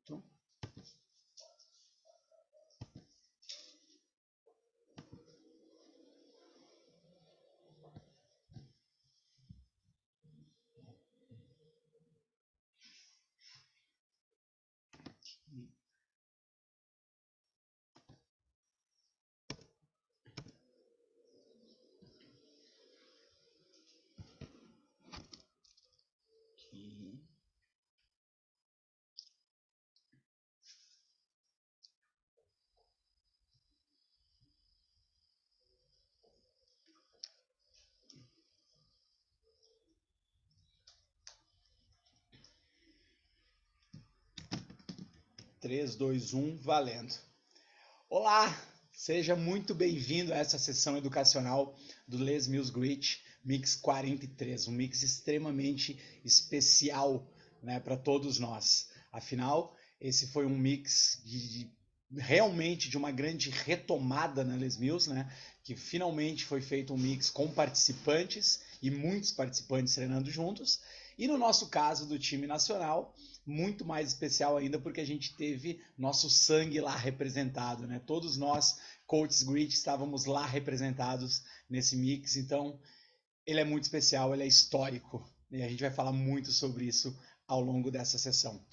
Pronto. Aqui. 3, 2, 1, valendo. Olá, seja muito bem-vindo a essa sessão educacional do Les Mills Grit Mix 43, um mix extremamente especial, né, para todos nós. Afinal, esse foi um mix realmente de uma grande retomada na Les Mills, né, que finalmente foi feito um mix com participantes e muitos participantes treinando juntos. E no nosso caso do time nacional, muito mais especial ainda porque a gente teve nosso sangue lá representado, né? Todos nós, coaches Grit, estávamos lá representados nesse mix, então ele é muito especial, ele é histórico e a gente vai falar muito sobre isso ao longo dessa sessão.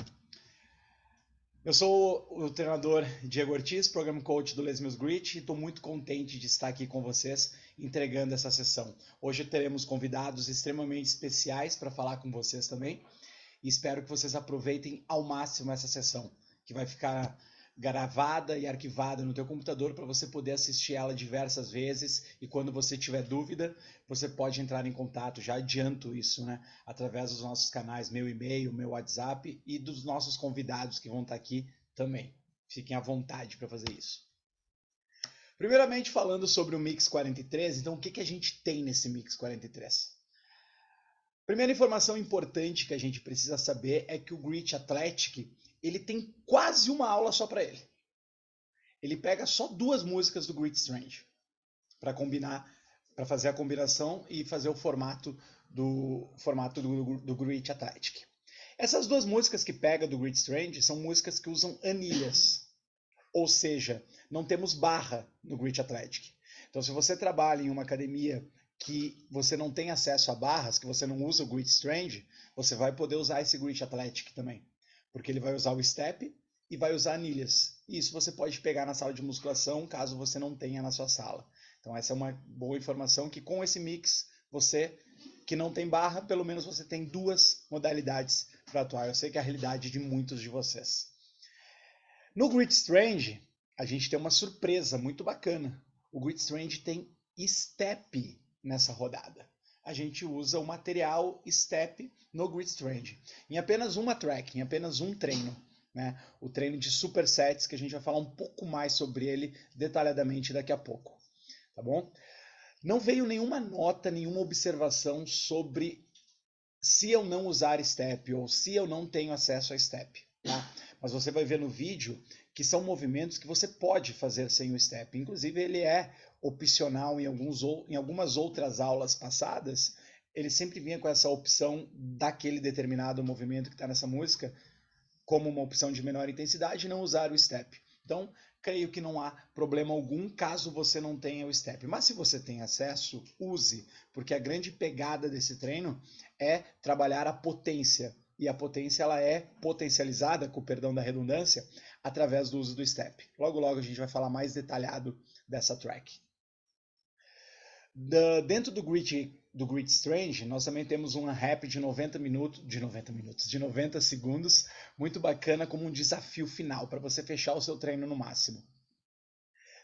Eu sou o treinador Diego Ortiz, Program Coach do Les Mills Grit, e estou muito contente de estar aqui com vocês entregando essa sessão. Hoje teremos convidados extremamente especiais para falar com vocês também. E espero que vocês aproveitem ao máximo essa sessão, que vai ficar gravada e arquivada no teu computador para você poder assistir ela diversas vezes, e quando você tiver dúvida, você pode entrar em contato, já adianto isso, né? Através dos nossos canais, meu e-mail, meu WhatsApp e dos nossos convidados que vão estar aqui também. Fiquem à vontade para fazer isso. Primeiramente, falando sobre o Mix 43, então o que a gente tem nesse Mix 43? Primeira informação importante que a gente precisa saber é que o Grit Athletic, ele tem quase uma aula só para ele. Ele pega só 2 músicas do Grit Strange para combinar, para fazer a combinação e fazer o formato do Grit Athletic. Essas 2 músicas que pega do Grit Strange são músicas que usam anilhas, ou seja, não temos barra no Grit Athletic. Então, se você trabalha em uma academia que você não tem acesso a barras, que você não usa o Grit Strange, você vai poder usar esse Grit Athletic também. Porque ele vai usar o step e vai usar anilhas. E isso você pode pegar na sala de musculação, caso você não tenha na sua sala. Então essa é uma boa informação, que com esse mix, você que não tem barra, pelo menos você tem 2 modalidades para atuar. Eu sei que é a realidade de muitos de vocês. No Grit Strange, a gente tem uma surpresa muito bacana. O Grit Strange tem step nessa rodada. A gente usa o material step no Grit Strange. Em apenas uma track, em apenas um treino. Né? O treino de supersets, que a gente vai falar um pouco mais sobre ele detalhadamente daqui a pouco. Tá bom? Não veio nenhuma nota, nenhuma observação sobre se eu não usar step ou se eu não tenho acesso a step. Tá? Mas você vai ver no vídeo que são movimentos que você pode fazer sem o step. Inclusive, ele é opcional em algumas outras aulas passadas. Ele sempre vinha com essa opção daquele determinado movimento que está nessa música, como uma opção de menor intensidade, e não usar o step. Então, creio que não há problema algum caso você não tenha o step. Mas se você tem acesso, use, porque a grande pegada desse treino é trabalhar a potência. E a potência ela é potencializada, com o perdão da redundância, através do uso do step. Logo, logo a gente vai falar mais detalhado dessa track. Dentro do Grit Strange, nós também temos um rap de 90 segundos, muito bacana, como um desafio final, para você fechar o seu treino no máximo.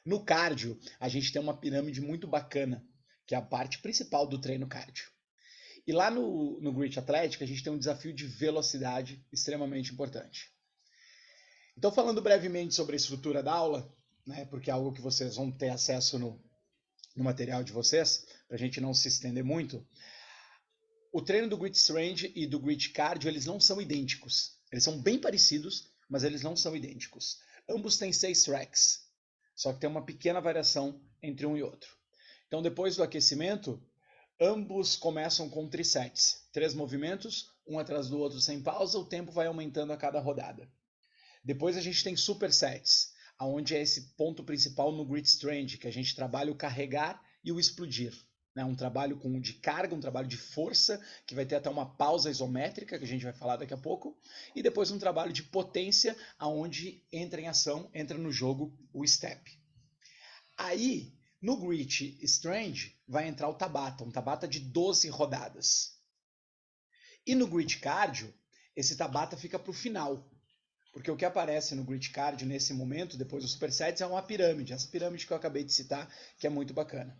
No cardio, a gente tem uma pirâmide muito bacana, que é a parte principal do treino cardio. E lá no Grit Athletic, a gente tem um desafio de velocidade extremamente importante. Então, falando brevemente sobre a estrutura da aula, né, porque é algo que vocês vão ter acesso no material de vocês, para a gente não se estender muito, o treino do Grit Strange e do Grit Cardio, eles não são idênticos. Eles são bem parecidos, mas eles não são idênticos. Ambos têm 6 tracks, só que tem uma pequena variação entre um e outro. Então, depois do aquecimento, ambos começam com trisets, 3 movimentos, um atrás do outro sem pausa, o tempo vai aumentando a cada rodada. Depois a gente tem supersets, onde é esse ponto principal no grit strength, que a gente trabalha o carregar e o explodir. Né? Um trabalho de carga, um trabalho de força, que vai ter até uma pausa isométrica, que a gente vai falar daqui a pouco, e depois um trabalho de potência, onde entra em ação, entra no jogo o step. Aí, no grit strength, vai entrar o Tabata, um Tabata de 12 rodadas. E no grit cardio, esse Tabata fica para o final. Porque o que aparece no grit cardio nesse momento, depois dos supersets, é uma pirâmide. Essa pirâmide que eu acabei de citar, que é muito bacana.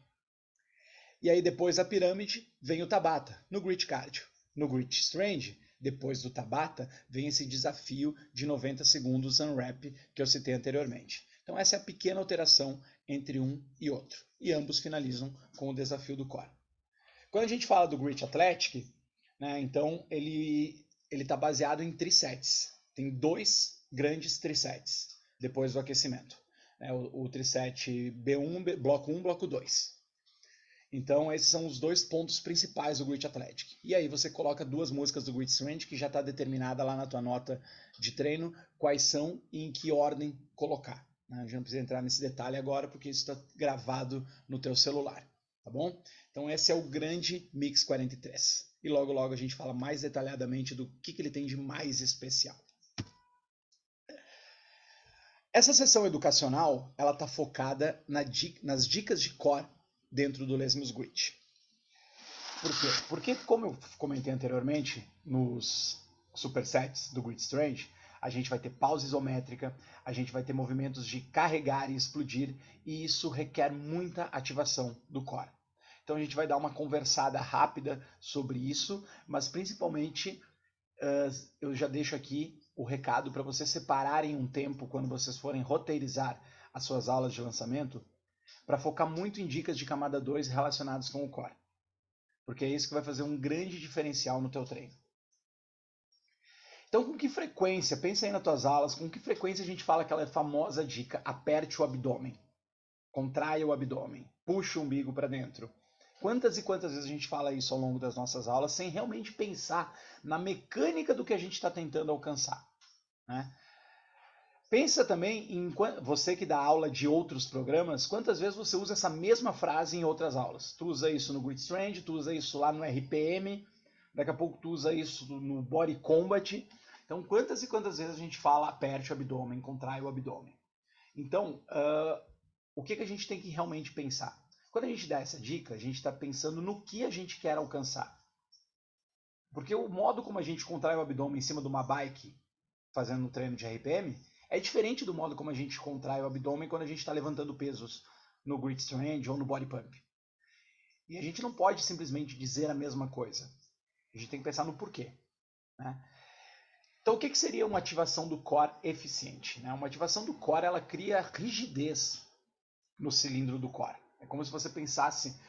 E aí depois da pirâmide vem o Tabata, no grit cardio. No grit strength, depois do Tabata, vem esse desafio de 90 segundos unwrap que eu citei anteriormente. Então essa é a pequena alteração entre um e outro. E ambos finalizam com o desafio do core. Quando a gente fala do grit athletic, né, então ele está baseado em trisets. Tem 2 grandes trisets depois do aquecimento. O triset B1, bloco 1, bloco 2. Então esses são os 2 pontos principais do grit athletic. E aí você coloca 2 músicas do grit strength que já está determinada lá na tua nota de treino quais são e em que ordem colocar. A gente não precisa entrar nesse detalhe agora porque isso está gravado no teu celular, tá bom? Então esse é o grande Mix 43. E logo logo a gente fala mais detalhadamente do que ele tem de mais especial. Essa sessão educacional ela está focada nas dicas de core dentro do Les Mills Grit. Por quê? Porque, como eu comentei anteriormente, nos supersets do Grit Strength, a gente vai ter pausa isométrica, a gente vai ter movimentos de carregar e explodir, e isso requer muita ativação do core. Então a gente vai dar uma conversada rápida sobre isso, mas principalmente eu já deixo aqui o recado para vocês separarem um tempo quando vocês forem roteirizar as suas aulas de lançamento, para focar muito em dicas de camada 2 relacionadas com o core. Porque é isso que vai fazer um grande diferencial no teu treino. Então, com que frequência, pensa aí nas tuas aulas, com que frequência a gente fala aquela famosa dica, aperte o abdômen, contraia o abdômen, puxa o umbigo para dentro. Quantas e quantas vezes a gente fala isso ao longo das nossas aulas sem realmente pensar na mecânica do que a gente está tentando alcançar, né? Pensa também em você que dá aula de outros programas, quantas vezes você usa essa mesma frase em outras aulas. Tu usa isso no Grit Strength, tu usa isso lá no RPM, daqui a pouco tu usa isso no Body Combat. Então, quantas e quantas vezes a gente fala aperte o abdômen, contrai o abdômen. Então, o que a gente tem que realmente pensar? Quando a gente dá essa dica, a gente está pensando no que a gente quer alcançar. Porque o modo como a gente contrai o abdômen em cima de uma bike, fazendo um treino de RPM, é diferente do modo como a gente contrai o abdômen quando a gente está levantando pesos no Grit Strength ou no Body Pump. E a gente não pode simplesmente dizer a mesma coisa. A gente tem que pensar no porquê, né? Então, o que seria uma ativação do core eficiente? Uma ativação do core, ela cria rigidez no cilindro do core. É como se você pensasse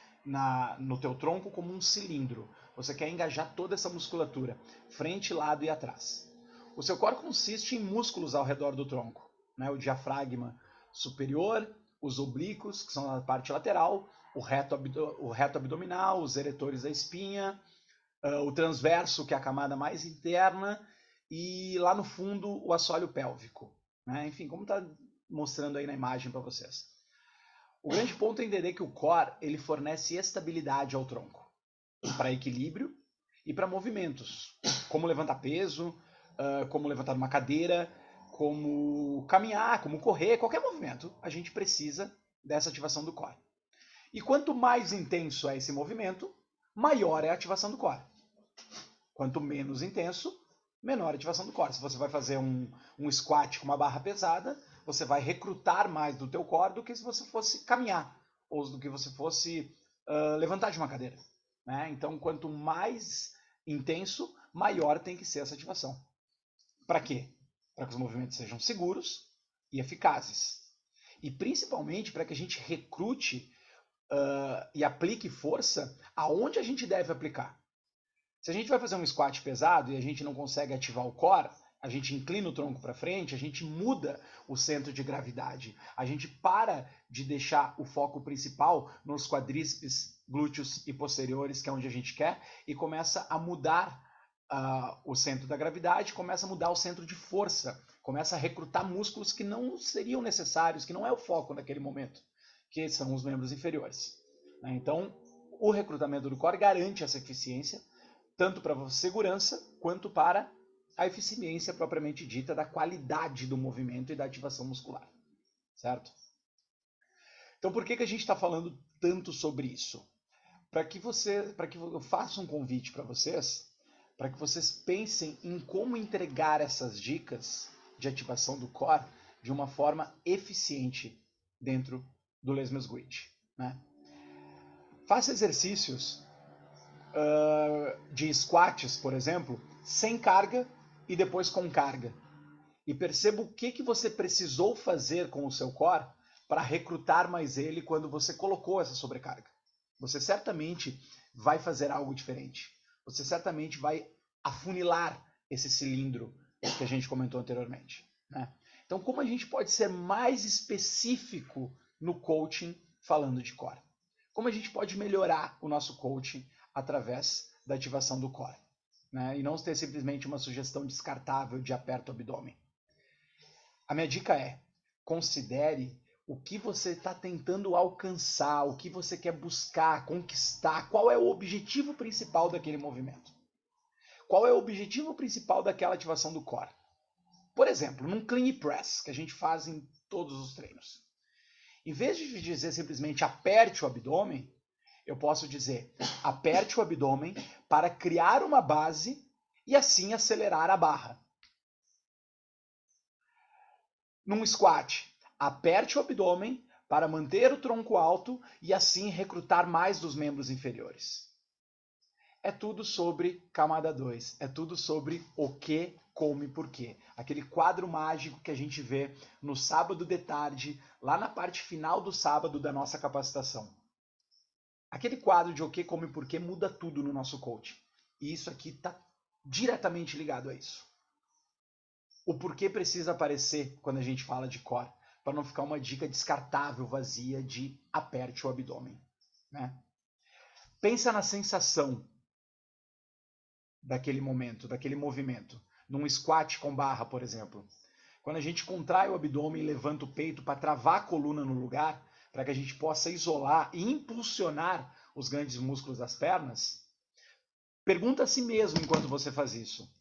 no teu tronco como um cilindro. Você quer engajar toda essa musculatura, frente, lado e atrás. O seu core consiste em músculos ao redor do tronco, né? O diafragma superior, os oblíquos, que são a parte lateral, o reto abdominal, os eretores da espinha, o transverso, que é a camada mais interna, e lá no fundo o assoalho pélvico, né? Enfim, como está mostrando aí na imagem para vocês. O grande ponto é entender que o core ele fornece estabilidade ao tronco, para equilíbrio e para movimentos, como levantar peso, como levantar uma cadeira, como caminhar, como correr, qualquer movimento, a gente precisa dessa ativação do core. E quanto mais intenso é esse movimento, maior é a ativação do core. Quanto menos intenso, menor a ativação do core. Se você vai fazer um squat com uma barra pesada, você vai recrutar mais do teu core do que se você fosse caminhar, ou do que você fosse levantar de uma cadeira, né? Então, quanto mais intenso, maior tem que ser essa ativação. Para quê? Para que os movimentos sejam seguros e eficazes. E principalmente para que a gente recrute e aplique força aonde a gente deve aplicar. Se a gente vai fazer um squat pesado e a gente não consegue ativar o core, a gente inclina o tronco para frente, a gente muda o centro de gravidade. A gente para de deixar o foco principal nos quadríceps, glúteos e posteriores, que é onde a gente quer, e começa a mudar o centro da gravidade, começa a mudar o centro de força, começa a recrutar músculos que não seriam necessários, que não é o foco naquele momento, que são os membros inferiores. Então, o recrutamento do core garante essa eficiência, tanto para a segurança, quanto para a eficiência propriamente dita da qualidade do movimento e da ativação muscular. Certo? Então, por que a gente está falando tanto sobre isso? Para que eu faça um convite para vocês, para que vocês pensem em como entregar essas dicas de ativação do core de uma forma eficiente dentro do Les Mills Grit. Né? Faça exercícios de squats, por exemplo, sem carga e depois com carga. E perceba o que você precisou fazer com o seu core para recrutar mais ele quando você colocou essa sobrecarga. Você certamente vai fazer algo diferente. Você certamente vai afunilar esse cilindro que a gente comentou anteriormente. Né? Então, como a gente pode ser mais específico no coaching falando de core? Como a gente pode melhorar o nosso coaching através da ativação do core? Né? E não ter simplesmente uma sugestão descartável de aperta o abdômen. A minha dica é, considere o que você está tentando alcançar, o que você quer buscar, conquistar, qual é o objetivo principal daquele movimento. Qual é o objetivo principal daquela ativação do core? Por exemplo, num clean press, que a gente faz em todos os treinos. Em vez de dizer simplesmente aperte o abdômen, eu posso dizer aperte o abdômen para criar uma base e assim acelerar a barra. Num squat, aperte o abdômen para manter o tronco alto e assim recrutar mais dos membros inferiores. É tudo sobre camada 2, é tudo sobre o que, como e porquê. Aquele quadro mágico que a gente vê no sábado de tarde, lá na parte final do sábado da nossa capacitação. Aquele quadro de o que, como e porquê muda tudo no nosso coaching. E isso aqui está diretamente ligado a isso. O porquê precisa aparecer quando a gente fala de core, para não ficar uma dica descartável, vazia de aperte o abdômen. Né? Pensa na sensação daquele momento, daquele movimento. Num squat com barra, por exemplo. Quando a gente contrai o abdômen e levanta o peito para travar a coluna no lugar, para que a gente possa isolar e impulsionar os grandes músculos das pernas, pergunta a si mesmo enquanto você faz isso.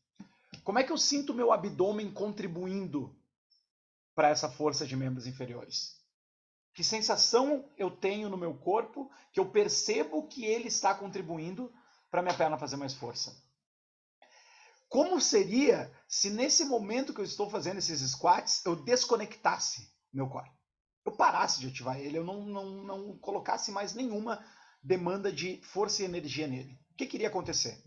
Como é que eu sinto o meu abdômen contribuindo para essa força de membros inferiores? Que sensação eu tenho no meu corpo que eu percebo que ele está contribuindo para minha perna fazer mais força? Como seria se nesse momento que eu estou fazendo esses squats, eu desconectasse meu core? Eu parasse de ativar ele, eu não colocasse mais nenhuma demanda de força e energia nele. O que iria acontecer?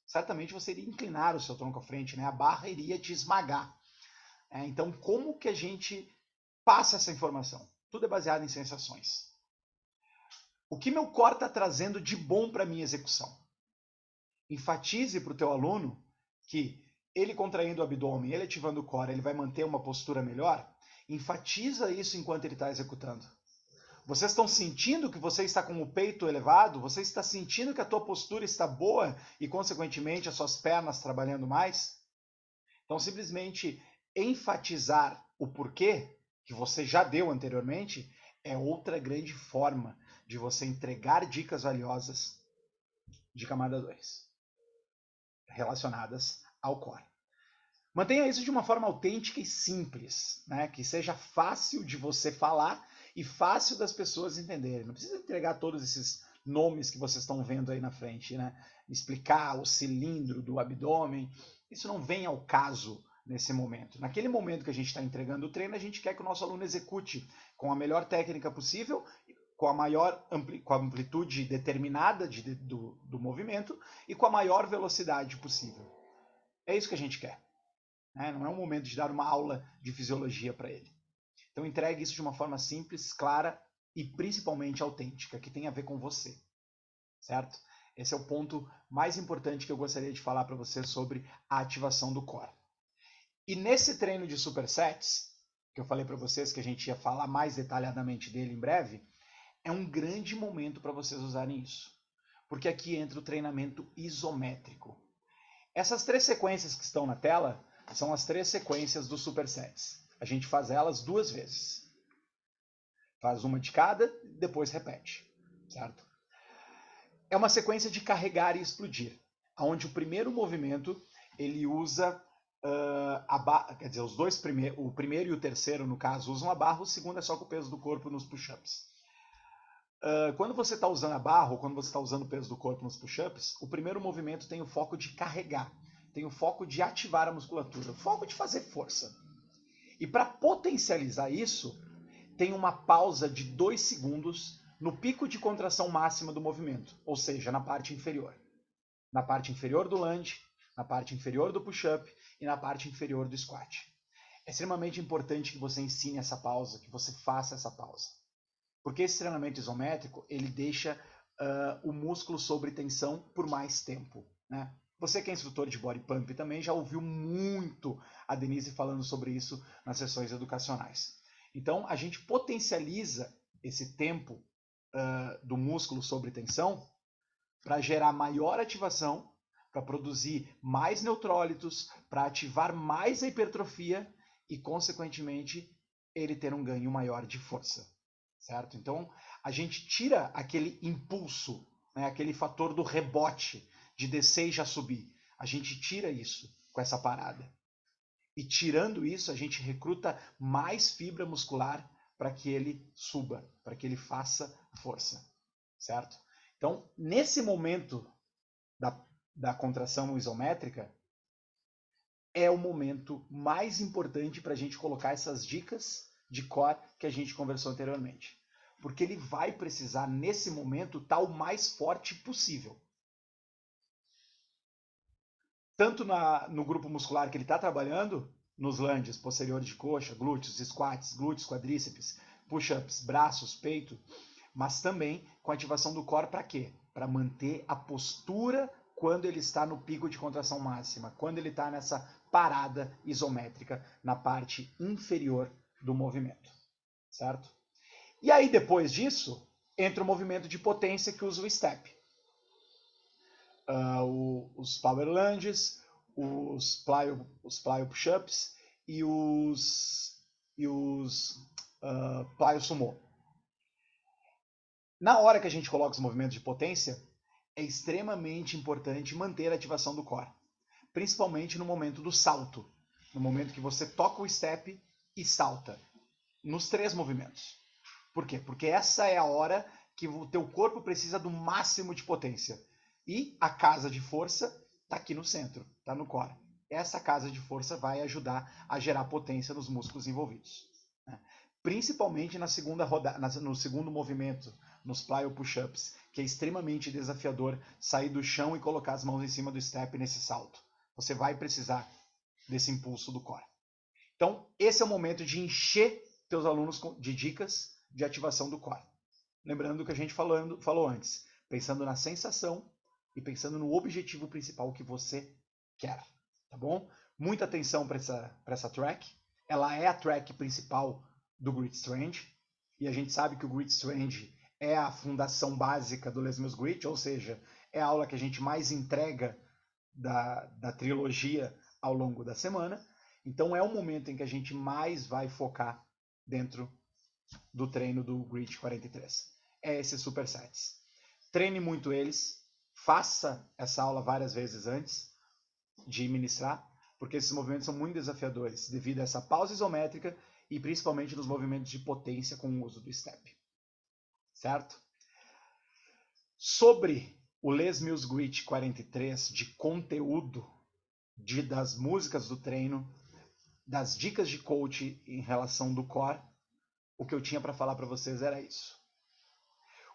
Certamente você iria inclinar o seu tronco à frente, né? A barra iria te esmagar. Então, como que a gente passa essa informação? Tudo é baseado em sensações. O que meu core está trazendo de bom para a minha execução? Enfatize para o teu aluno que ele contraindo o abdômen, ele ativando o core, ele vai manter uma postura melhor. Enfatiza isso enquanto ele está executando. Vocês estão sentindo que você está com o peito elevado? Você está sentindo que a tua postura está boa e, consequentemente, as suas pernas trabalhando mais? Então, simplesmente enfatizar o porquê, que você já deu anteriormente, é outra grande forma de você entregar dicas valiosas de camada 2, relacionadas ao core. Mantenha isso de uma forma autêntica e simples, né? Que seja fácil de você falar e fácil das pessoas entenderem. Não precisa entregar todos esses nomes que vocês estão vendo aí na frente, né? Explicar o cilindro do abdômen. Isso não vem ao caso nesse momento. Naquele momento que a gente está entregando o treino, a gente quer que o nosso aluno execute com a melhor técnica possível, com a maior com a amplitude determinada do movimento e com a maior velocidade possível. É isso que a gente quer. Não é um momento de dar uma aula de fisiologia para ele. Então entregue isso de uma forma simples, clara e principalmente autêntica, que tem a ver com você. Certo? Esse é o ponto mais importante que eu gostaria de falar para você sobre a ativação do core. E nesse treino de supersets, que eu falei para vocês que a gente ia falar mais detalhadamente dele em breve, é um grande momento para vocês usarem isso. Porque aqui entra o treinamento isométrico. Essas 3 sequências que estão na tela são as 3 sequências dos supersets. A gente faz elas 2 vezes. Faz uma de cada, depois repete, certo? É uma sequência de carregar e explodir, onde o primeiro movimento ele usa quer dizer, os dois o primeiro e o terceiro, no caso, usam a barra, o segundo é só com o peso do corpo nos push-ups. Quando você está usando a barra, ou quando você está usando o peso do corpo nos push-ups, o primeiro movimento tem o foco de carregar, tem o foco de ativar a musculatura, o foco de fazer força. E para potencializar isso, tem uma pausa de 2 segundos no pico de contração máxima do movimento, ou seja, na parte inferior. Na parte inferior do lunge, na parte inferior do push-up e na parte inferior do squat. É extremamente importante que você ensine essa pausa, que você faça essa pausa. Porque esse treinamento isométrico, ele deixa o músculo sob tensão por mais tempo, né? Você que é instrutor de body pump também já ouviu muito a Denise falando sobre isso nas sessões educacionais. Então, a gente potencializa esse tempo do músculo sob tensão para gerar maior ativação, para produzir mais neutrólitos, para ativar mais a hipertrofia e, consequentemente, ele ter um ganho maior de força, certo? Então, a gente tira aquele impulso, né, aquele fator do rebote, de descer e já subir. A gente tira isso com essa parada. E tirando isso, a gente recruta mais fibra muscular para que ele suba, para que ele faça força, certo? Então, nesse momento da contração isométrica, é o momento mais importante para a gente colocar essas dicas de core que a gente conversou anteriormente. Porque ele vai precisar, nesse momento, estar o mais forte possível. Tanto no grupo muscular que ele está trabalhando, nos lunges, posterior de coxa, glúteos, squats, glúteos, quadríceps, push-ups, braços, peito, mas também com a ativação do core para quê? Para manter a postura quando ele está no pico de contração máxima, quando ele está nessa parada isométrica na parte inferior do movimento, certo? E aí depois disso, entra o movimento de potência que usa o step. Os power lunges, os plyo push-ups e os plyo sumo. Na hora que a gente coloca os movimentos de potência, é extremamente importante manter a ativação do core, principalmente no momento do salto, no momento que você toca o step e salta, nos 3 movimentos. Por quê? Porque essa é a hora que o teu corpo precisa do máximo de potência. E a casa de força está aqui no centro, está no core. Essa casa de força vai ajudar a gerar potência nos músculos envolvidos, né? Principalmente na segunda no segundo movimento, nos plyo push-ups, que é extremamente desafiador sair do chão e colocar as mãos em cima do step nesse salto. Você vai precisar desse impulso do core. Então, esse é o momento de encher teus alunos de dicas de ativação do core. Lembrando do que a gente falou antes, pensando na sensação e pensando no objetivo principal que você quer, tá bom? Muita atenção para essa track. Ela é a track principal do Grit Strength, e a gente sabe que o Grit Strength é a fundação básica do Les Mills Grit, ou seja, é a aula que a gente mais entrega da trilogia ao longo da semana. Então é o momento em que a gente mais vai focar dentro do treino do Grit 43. É esses supersets. Treine muito eles, faça essa aula várias vezes antes de ministrar, porque esses movimentos são muito desafiadores devido a essa pausa isométrica e principalmente nos movimentos de potência com o uso do step. Certo? Sobre o Les Mills Grit 43 de conteúdo, das músicas do treino, das dicas de coach em relação do core, o que eu tinha para falar para vocês era isso.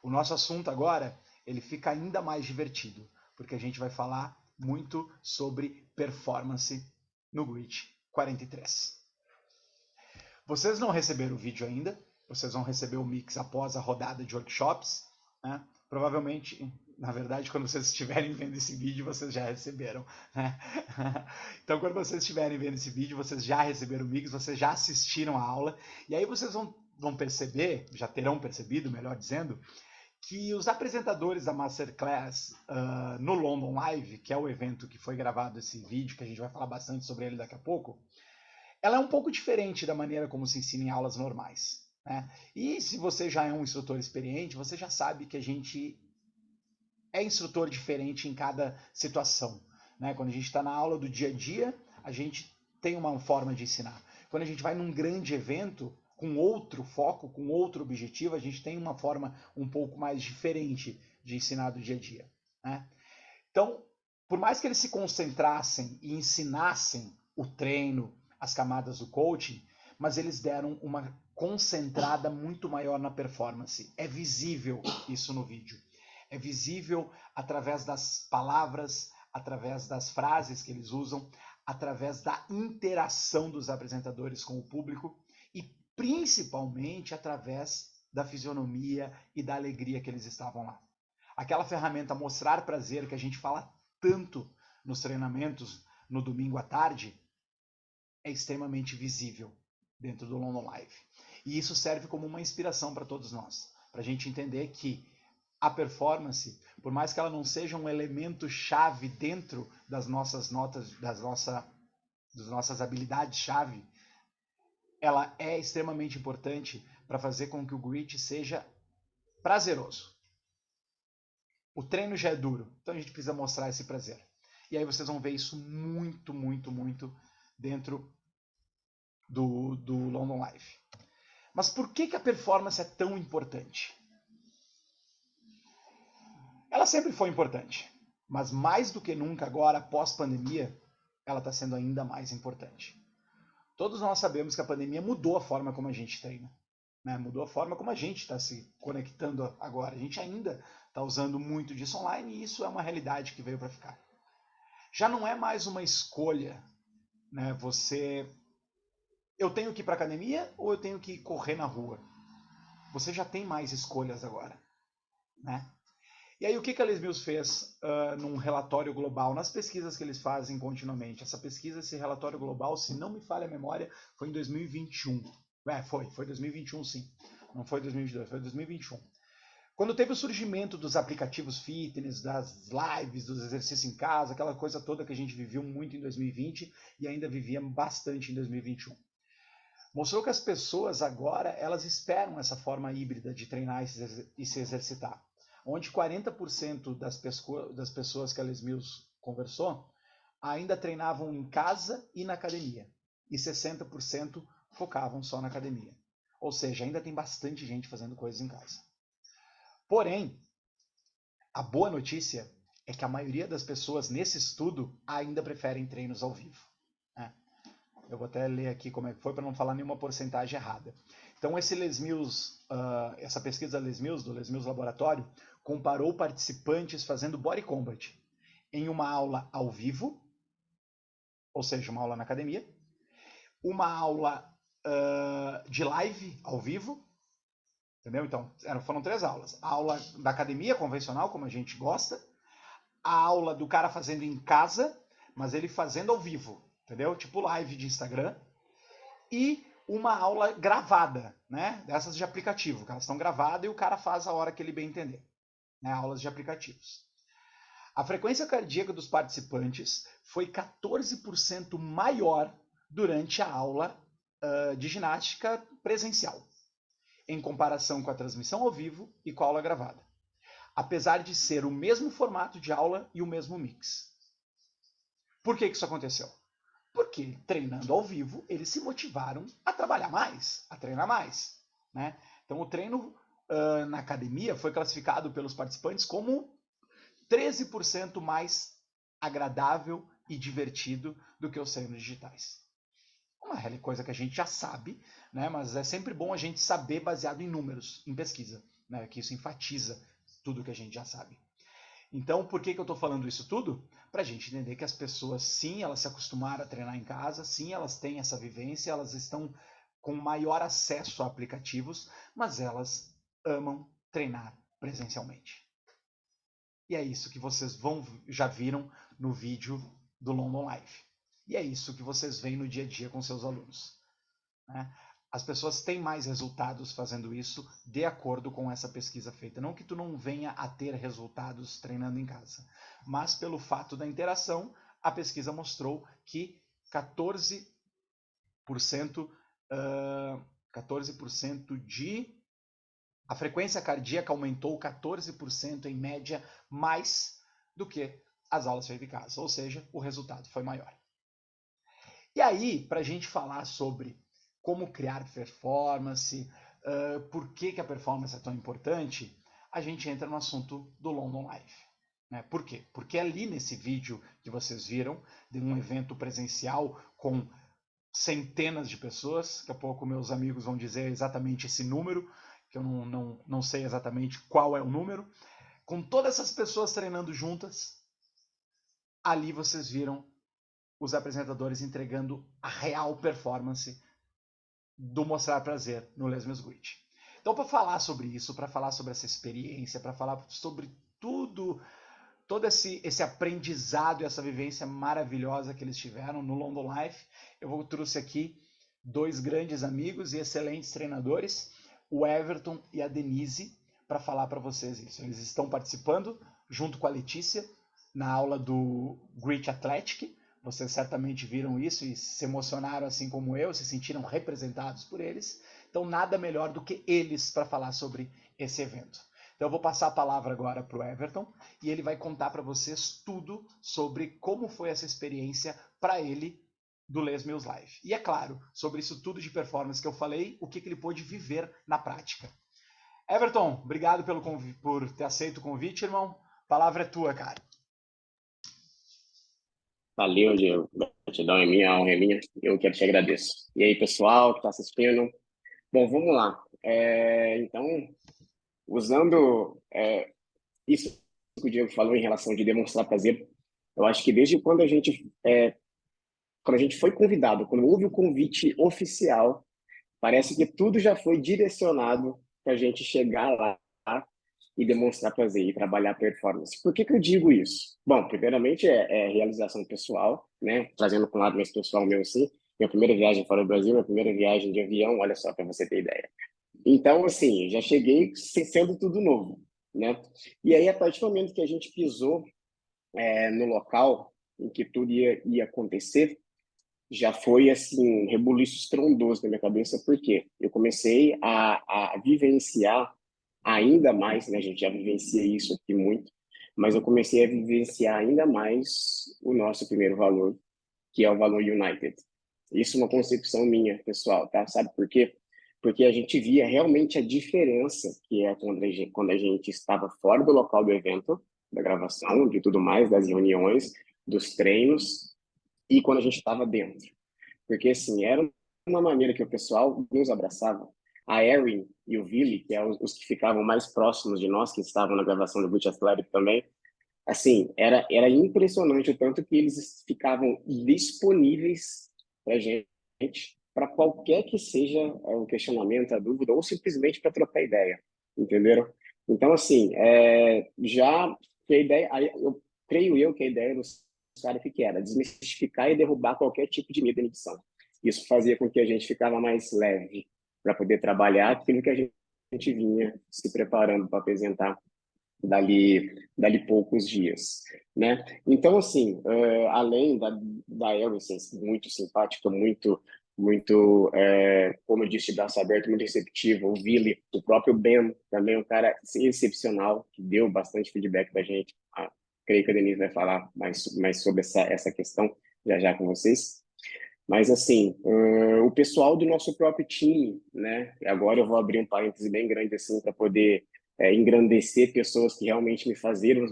O nosso assunto agora, ele fica ainda mais divertido, porque a gente vai falar muito sobre performance no Grit 43. Vocês não receberam o vídeo ainda, vocês vão receber o mix após a rodada de workshops, né? Provavelmente, na verdade, quando vocês estiverem vendo esse vídeo, vocês já receberam, né? Então, quando vocês estiverem vendo esse vídeo, vocês já receberam o mix, vocês já assistiram a aula, e aí vocês vão perceber, já terão percebido, melhor dizendo, que os apresentadores da Masterclass no London Live, que é o evento que foi gravado esse vídeo, que a gente vai falar bastante sobre ele daqui a pouco, ela é um pouco diferente da maneira como se ensina em aulas normais, né? E se você já é um instrutor experiente, você já sabe que a gente é instrutor diferente em cada situação, né? Quando a gente está na aula do dia a dia, a gente tem uma forma de ensinar. Quando a gente vai num grande evento, com outro foco, com outro objetivo, a gente tem uma forma um pouco mais diferente de ensinar do dia a dia, né? Então, por mais que eles se concentrassem e ensinassem o treino, as camadas do coaching, mas eles deram uma concentrada muito maior na performance. É visível isso no vídeo. É visível através das palavras, através das frases que eles usam, através da interação dos apresentadores com o público e principalmente através da fisionomia e da alegria que eles estavam lá. Aquela ferramenta mostrar prazer que a gente fala tanto nos treinamentos no domingo à tarde é extremamente visível dentro do London Live. E isso serve como uma inspiração para todos nós, para a gente entender que a performance, por mais que ela não seja um elemento chave dentro das nossas notas, das nossas habilidades-chave, ela é extremamente importante para fazer com que o grit seja prazeroso. O treino já é duro, então a gente precisa mostrar esse prazer. E aí vocês vão ver isso muito, muito, muito dentro do London Live. Mas por que a performance é tão importante? Ela sempre foi importante, mas mais do que nunca agora, pós-pandemia, ela está sendo ainda mais importante. Todos nós sabemos que a pandemia mudou a forma como a gente treina, né? Mudou a forma como a gente está se conectando agora. A gente ainda está usando muito disso online e isso é uma realidade que veio para ficar. Já não é mais uma escolha, né? Eu tenho que ir para a academia ou eu tenho que correr na rua? Você já tem mais escolhas agora, né? E aí o que a Les Mills fez num relatório global, nas pesquisas que eles fazem continuamente? Essa pesquisa, esse relatório global, se não me falha a memória, foi em 2021. Foi 2021 sim. Não foi 2022, foi 2021. Quando teve o surgimento dos aplicativos fitness, das lives, dos exercícios em casa, aquela coisa toda que a gente viveu muito em 2020 e ainda vivia bastante em 2021. Mostrou que as pessoas agora, elas esperam essa forma híbrida de treinar e se exercitar. Onde 40% das pessoas que a Les Mills conversou ainda treinavam em casa e na academia. E 60% focavam só na academia. Ou seja, ainda tem bastante gente fazendo coisas em casa. Porém, a boa notícia é que a maioria das pessoas nesse estudo ainda preferem treinos ao vivo, né? Eu vou até ler aqui como é que foi para não falar nenhuma porcentagem errada. Então, esse Les Mills, essa pesquisa Les Mills, do Les Mills Laboratório, comparou participantes fazendo body combat em uma aula ao vivo, ou seja, uma aula na academia, uma aula de live ao vivo, entendeu? Então, foram 3 aulas. A aula da academia convencional, como a gente gosta, a aula do cara fazendo em casa, mas ele fazendo ao vivo, entendeu? Tipo live de Instagram, e uma aula gravada, né? Dessas de aplicativo, que elas estão gravadas e o cara faz a hora que ele bem entender, né? Aulas de aplicativos. A frequência cardíaca dos participantes foi 14% maior durante a aula de ginástica presencial, em comparação com a transmissão ao vivo e com a aula gravada, apesar de ser o mesmo formato de aula e o mesmo mix. Por que isso aconteceu? Porque treinando ao vivo, eles se motivaram a trabalhar mais, a treinar mais, né? Então o treino na academia foi classificado pelos participantes como 13% mais agradável e divertido do que os treinos digitais. Uma coisa que a gente já sabe, né? Mas é sempre bom a gente saber baseado em números, em pesquisa, né? Que isso enfatiza tudo que a gente já sabe. Então, por que eu estou falando isso tudo? Para a gente entender que as pessoas, sim, elas se acostumaram a treinar em casa, sim, elas têm essa vivência, elas estão com maior acesso a aplicativos, mas elas amam treinar presencialmente. E é isso que vocês já viram no vídeo do London Live. E é isso que vocês veem no dia a dia com seus alunos, né? as pessoas têm mais resultados fazendo isso de acordo com essa pesquisa feita. Não que tu não venha a ter resultados treinando em casa, mas pelo fato da interação, a pesquisa mostrou que 14% a frequência cardíaca aumentou 14% em média mais do que as aulas feitas em casa, ou seja, o resultado foi maior. E aí, para a gente falar sobre como criar performance, por que a performance é tão importante, a gente entra no assunto do London Live. Né? Por quê? Porque ali nesse vídeo que vocês viram, de um evento presencial com centenas de pessoas, daqui a pouco meus amigos vão dizer exatamente esse número, que eu não sei exatamente qual é o número, com todas essas pessoas treinando juntas, ali vocês viram os apresentadores entregando a real performance do Mostrar Prazer no Les Meus Grit. Então, para falar sobre isso, para falar sobre essa experiência, para falar sobre tudo, todo esse aprendizado e essa vivência maravilhosa que eles tiveram no London Life, eu trouxe aqui dois grandes amigos e excelentes treinadores, o Everton e a Denise, para falar para vocês isso. Eles estão participando, junto com a Letícia, na aula do Grit Athletic. Vocês certamente viram isso e se emocionaram assim como eu, se sentiram representados por eles. Então, nada melhor do que eles para falar sobre esse evento. Então, eu vou passar a palavra agora para o Everton e ele vai contar para vocês tudo sobre como foi essa experiência para ele do Les Meus Live. E é claro, sobre isso tudo de performance que eu falei, o que ele pôde viver na prática. Everton, obrigado por ter aceito o convite, irmão. A palavra é tua, cara. Valeu, Diego. Gratidão é minha, a honra é minha. Eu que te agradeço. E aí, pessoal que está assistindo? Bom, vamos lá. Então, usando isso que o Diego falou em relação de demonstrar prazer, eu acho que desde quando a gente foi convidado, quando houve o convite oficial, parece que tudo já foi direcionado para a gente chegar lá e demonstrar prazer e trabalhar performance. Por que eu digo isso? Bom, primeiramente é realização pessoal, né? Trazendo para um lado mais pessoal meu assim. Minha primeira viagem fora do Brasil, minha primeira viagem de avião, olha só para você ter ideia. Então, assim, já cheguei sendo tudo novo, né? E aí, a partir do momento que a gente pisou no local em que tudo ia acontecer, já foi assim um rebuliço estrondoso na minha cabeça, porque eu comecei a vivenciar ainda mais, né? A gente já vivencia isso aqui muito, mas eu comecei a vivenciar ainda mais o nosso primeiro valor, que é o valor United. Isso é uma concepção minha, pessoal, tá? Sabe por quê? Porque a gente via realmente a diferença que é quando a gente estava fora do local do evento, da gravação, de tudo mais, das reuniões, dos treinos, e quando a gente estava dentro. Porque, assim, era uma maneira que o pessoal nos abraçava. A Erin e o Vili, que é os que ficavam mais próximos de nós, que estavam na gravação do Beach Athletic também, assim, era impressionante o tanto que eles ficavam disponíveis para gente, para qualquer que seja o questionamento, a dúvida, ou simplesmente para trocar ideia, entenderam? Então, assim, já que a ideia, eu creio eu que a ideia dos caras que era desmistificar e derrubar qualquer tipo de medo e inibição. Isso fazia com que a gente ficava mais leve para poder trabalhar aquilo que a gente vinha se preparando para apresentar dali poucos dias, né? Então, assim, além da Elvis ser muito simpática, muito, como eu disse, de braço aberto, muito receptivo, o Vili, o próprio Ben, também um cara excepcional, que deu bastante feedback da gente. Creio que a Denise vai falar mais sobre essa questão já já com vocês. Mas, assim, o pessoal do nosso próprio time, né? Agora eu vou abrir um parêntese bem grande, assim, para poder engrandecer pessoas que realmente me fazeram,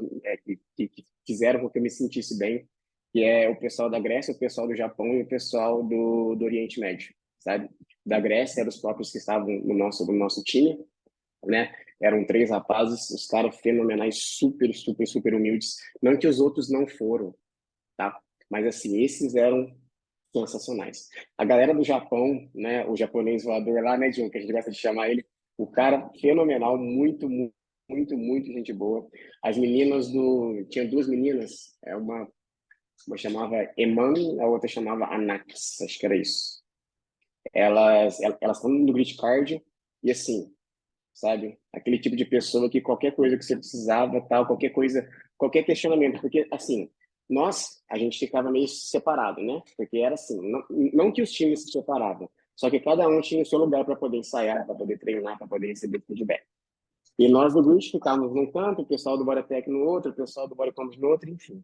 que fizeram com que eu me sentisse bem, que é o pessoal da Grécia, o pessoal do Japão e o pessoal do Oriente Médio, sabe? Da Grécia eram os próprios que estavam no nosso time, né? Eram três rapazes, os caras fenomenais, super, super, super humildes. Não que os outros não foram, tá? Mas, assim, esses eram sensacionais. A galera do Japão, né, o japonês voador lá, né, Jun, que a gente gosta de chamar ele, o cara fenomenal, muito gente boa. As meninas tinha duas meninas, uma chamava Eman, a outra chamava Anax, acho que era isso. elas estão no grid card e assim, sabe? Aquele tipo de pessoa que qualquer coisa que você precisava, tal, qualquer coisa, qualquer questionamento, porque assim, a gente ficava meio separado, né? Porque era assim, não que os times se separavam, só que cada um tinha o seu lugar para poder ensaiar, para poder treinar, para poder receber feedback. E nós do Grit ficávamos num canto, o pessoal do Bodytech no outro, o pessoal do Bodycombat no outro, enfim.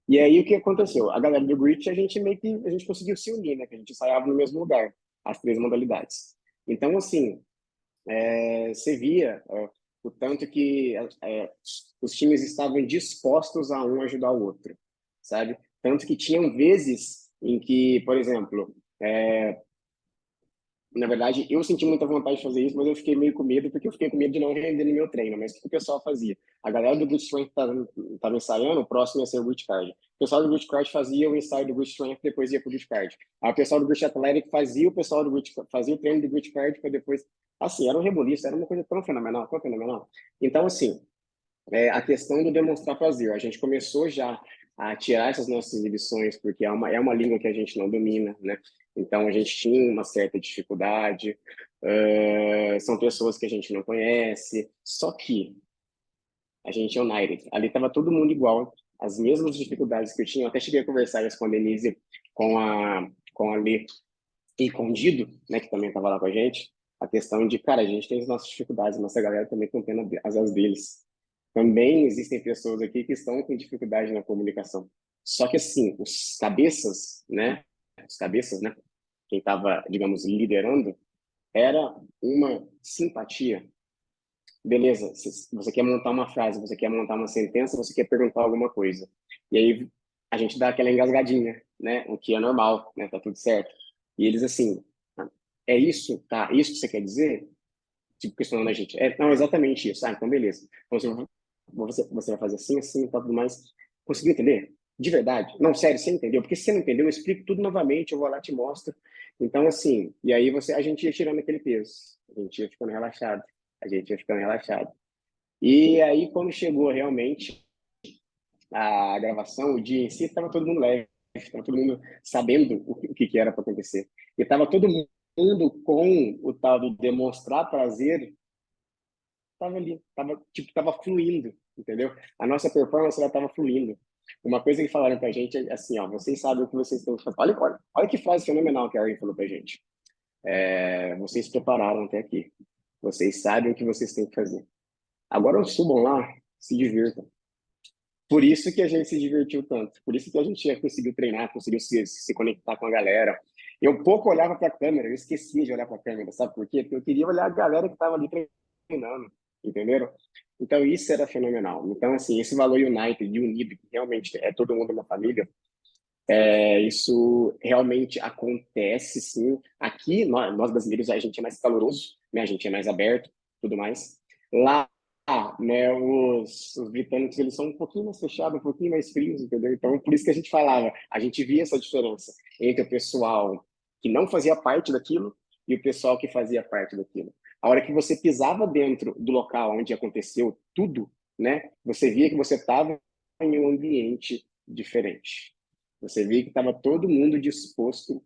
E aí o que aconteceu? A galera do Grit, a gente meio que a gente conseguiu se unir, né? Que a gente ensaiava no mesmo lugar, as três modalidades. Então, assim, você via o tanto que os times estavam dispostos a um ajudar o outro, sabe? Tanto que tinham vezes em que, por exemplo, na verdade, eu senti muita vontade de fazer isso, mas eu fiquei meio com medo, porque eu fiquei com medo de não render no meu treino. Mas o que o pessoal fazia? A galera do Good Strength estava ensaiando, o próximo ia ser o Good Card. O pessoal do Good Card fazia o ensaio do Good Strength, depois ia para o Good Card. Aí o pessoal do Good Athletic fazia fazia o treino do Good Card para depois... Assim, era um rebuliço, era uma coisa tão fenomenal, tão fenomenal. Então, assim, a questão do demonstrar prazer. A gente começou já a tirar essas nossas inibições, porque é uma língua que a gente não domina, né? Então, a gente tinha uma certa dificuldade, são pessoas que a gente não conhece, só que a gente é united. Ali estava todo mundo igual, as mesmas dificuldades que eu tinha. Eu até cheguei a conversar isso com a Denise, com a Lê e com o Dido, né, que também estava lá com a gente, a questão de, cara, a gente tem as nossas dificuldades, mas a galera também está tendo as deles. Também existem pessoas aqui que estão com dificuldade na comunicação. Só que, assim, os cabeças, né, quem estava, digamos, liderando, era uma simpatia. Beleza, você quer montar uma frase, você quer montar uma sentença, você quer perguntar alguma coisa. E aí a gente dá aquela engasgadinha, né, o que é normal, né, tá tudo certo. E eles, assim, é isso, tá? Isso que você quer dizer? Tipo, questionando a gente. Não, exatamente isso. Ah, então beleza. Então, você vai fazer assim, assim, tá, tudo mais. Conseguiu entender? De verdade? Não, sério, você entendeu? Porque se você não entendeu, eu explico tudo novamente, eu vou lá e te mostro. Então, assim, e aí a gente ia tirando aquele peso. A gente ia ficando relaxado. A gente ia ficando relaxado. E aí, quando chegou realmente a gravação, o dia em si, estava todo mundo leve. Estava todo mundo sabendo o que era para acontecer. E estava todo mundo com o tal de demonstrar prazer, estava ali, tava fluindo, entendeu? A nossa performance, ela estava fluindo. Uma coisa que falaram pra gente é assim, ó, vocês sabem o que vocês têm que fazer. Olha que frase fenomenal que a Erin falou pra gente. Vocês prepararam até aqui. Vocês sabem o que vocês têm que fazer. Agora subam lá, se divirtam. Por isso que a gente se divertiu tanto. Por isso que a gente conseguiu treinar, conseguiu se conectar com a galera. Eu pouco olhava para a câmera, eu esquecia de olhar para a câmera, sabe por quê? Porque eu queria olhar a galera que estava ali treinando, entenderam? Então isso era fenomenal. Então assim, esse valor United, de unido, que realmente é todo mundo uma família, isso realmente acontece, sim. Aqui, nós brasileiros, a gente é mais caloroso, né? A gente é mais aberto, tudo mais. Lá, né, os britânicos, eles são um pouquinho mais fechados, um pouquinho mais frios, entendeu? Então, por isso que a gente falava, a gente via essa diferença entre o pessoal que não fazia parte daquilo e o pessoal que fazia parte daquilo. A hora que você pisava dentro do local onde aconteceu tudo, né, você via que você estava em um ambiente diferente. Você via que estava todo mundo disposto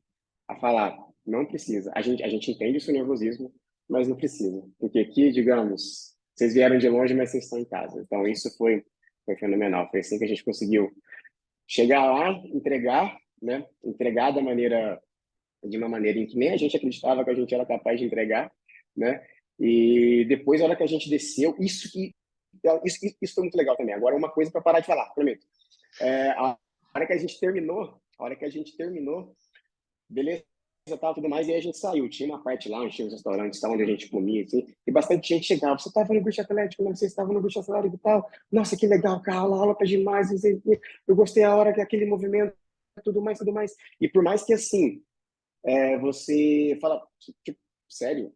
a falar, não precisa. A gente entende o seu nervosismo, mas não precisa. Porque aqui, digamos, vocês vieram de longe, mas vocês estão em casa. Então, isso foi fenomenal. Foi assim que a gente conseguiu chegar lá, entregar, né? Entregar de uma maneira em que nem a gente acreditava que a gente era capaz de entregar, né? E depois, a hora que a gente desceu, isso foi muito legal também. Agora, uma coisa para parar de falar, prometo. A hora que a gente terminou, beleza, tal, tudo mais, e aí a gente saiu. Tinha uma parte lá, tinha uns restaurantes onde a gente comia, assim, e bastante gente chegava. Você estava no Bruxo Atlético, não? Você estava no Bruxo Atlético e tal. Nossa, que legal, cara, a aula tá demais. Eu gostei a hora que aquele movimento, tudo mais, tudo mais. E por mais que, assim, você fala, tipo, sério?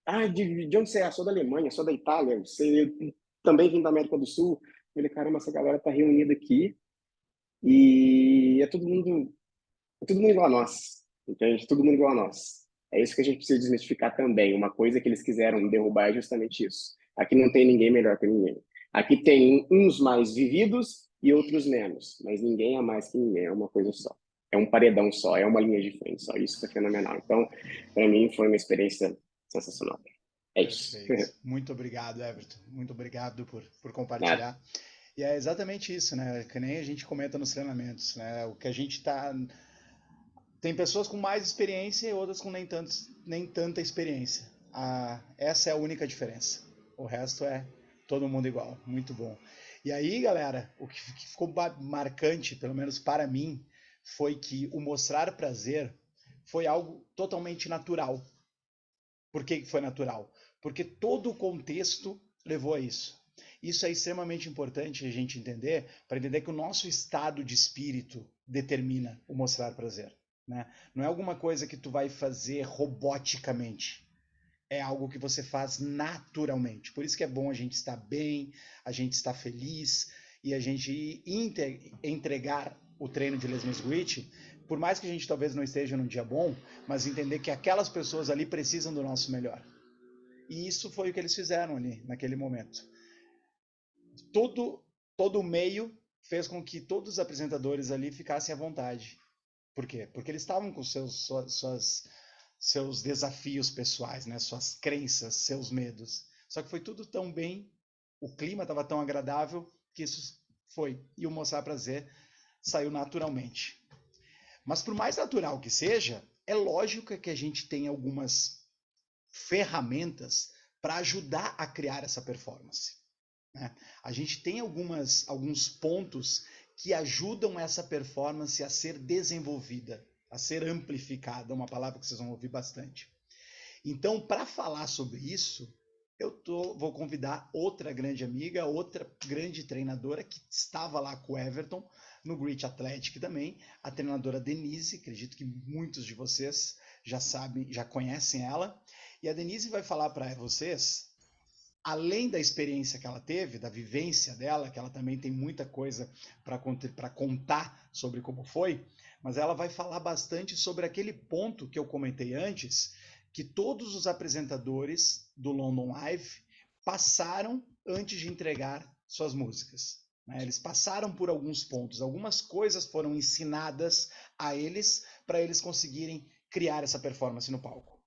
Ah, de onde você é? Sou da Alemanha, sou da Itália, você também vim da América do Sul. Eu falei, caramba, essa galera tá reunida aqui e é todo mundo igual a nós, entende? Todo mundo igual a nós. É isso que a gente precisa desmistificar também. Uma coisa que eles quiseram derrubar é justamente isso. Aqui não tem ninguém melhor que ninguém. Aqui tem uns mais vividos e outros menos, mas ninguém é mais que ninguém, é uma coisa só. é um paredão só, é uma linha de frente só. Isso foi fenomenal. Então, para mim, foi uma experiência sensacional. É isso. Perfeito. Muito obrigado, Everton. Muito obrigado por Nada. compartilhar. E é exatamente isso, né? Que nem a gente comenta nos treinamentos, né? O que a gente tá. Tem pessoas com mais experiência e outras com nem tanta experiência. Essa é a única diferença. O resto é todo mundo igual. Muito bom. E aí, galera, o que ficou marcante, pelo menos para mim, foi que o mostrar prazer foi algo totalmente natural. Por que foi natural? Porque todo o contexto levou a isso. Isso é extremamente importante a gente entender, para entender que o nosso estado de espírito determina o mostrar prazer. Né? Não é alguma coisa que tu vai fazer roboticamente. É algo que você faz naturalmente. Por isso que é bom a gente estar bem, a gente estar feliz e a gente entregar o treino de Les Mills Grit, por mais que a gente talvez não esteja num dia bom, mas entender que aquelas pessoas ali precisam do nosso melhor. E isso foi o que eles fizeram ali, naquele momento. Todo o meio fez com que todos os apresentadores ali ficassem à vontade. Por quê? Porque eles estavam com seus desafios pessoais, né? Suas crenças, seus medos. Só que foi tudo tão bem, o clima estava tão agradável que isso foi. E o Mostrar Prazer saiu naturalmente. Mas por mais natural que seja, é lógico que a gente tem algumas ferramentas para ajudar a criar essa performance. Né? A gente tem alguns pontos que ajudam essa performance a ser desenvolvida, a ser amplificada, uma palavra que vocês vão ouvir bastante. Então, para falar sobre isso, vou convidar outra grande amiga, outra grande treinadora que estava lá com o Everton no Grit Athletic também, a treinadora Denise, acredito que muitos de vocês já sabem, já conhecem ela, e a Denise vai falar para vocês, além da experiência que ela teve, da vivência dela, que ela também tem muita coisa para contar sobre como foi, mas ela vai falar bastante sobre aquele ponto que eu comentei antes, que todos os apresentadores do London Live passaram antes de entregar suas músicas. Né? Eles passaram por alguns pontos, algumas coisas foram ensinadas a eles para eles conseguirem criar essa performance no palco.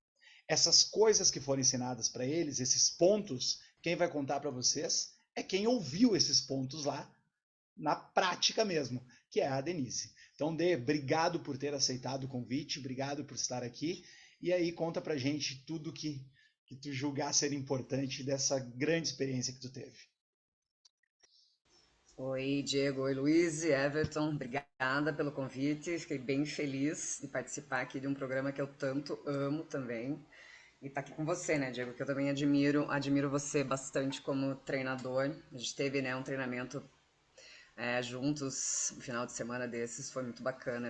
Essas coisas que foram ensinadas para eles, esses pontos, quem vai contar para vocês é quem ouviu esses pontos lá na prática mesmo, que é a Denise. Então, Dê, obrigado por ter aceitado o convite, obrigado por estar aqui. E aí, conta pra gente tudo que tu julgar ser importante dessa grande experiência que tu teve. Oi, Diego. Oi, Luiz e Everton. Obrigada pelo convite. Fiquei bem feliz de participar aqui de um programa que eu tanto amo também. E estar aqui com você, né, Diego? Que eu também admiro você bastante como treinador. A gente teve, né, um treinamento juntos no final de semana desses. Foi muito bacana.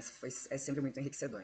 É sempre muito enriquecedor.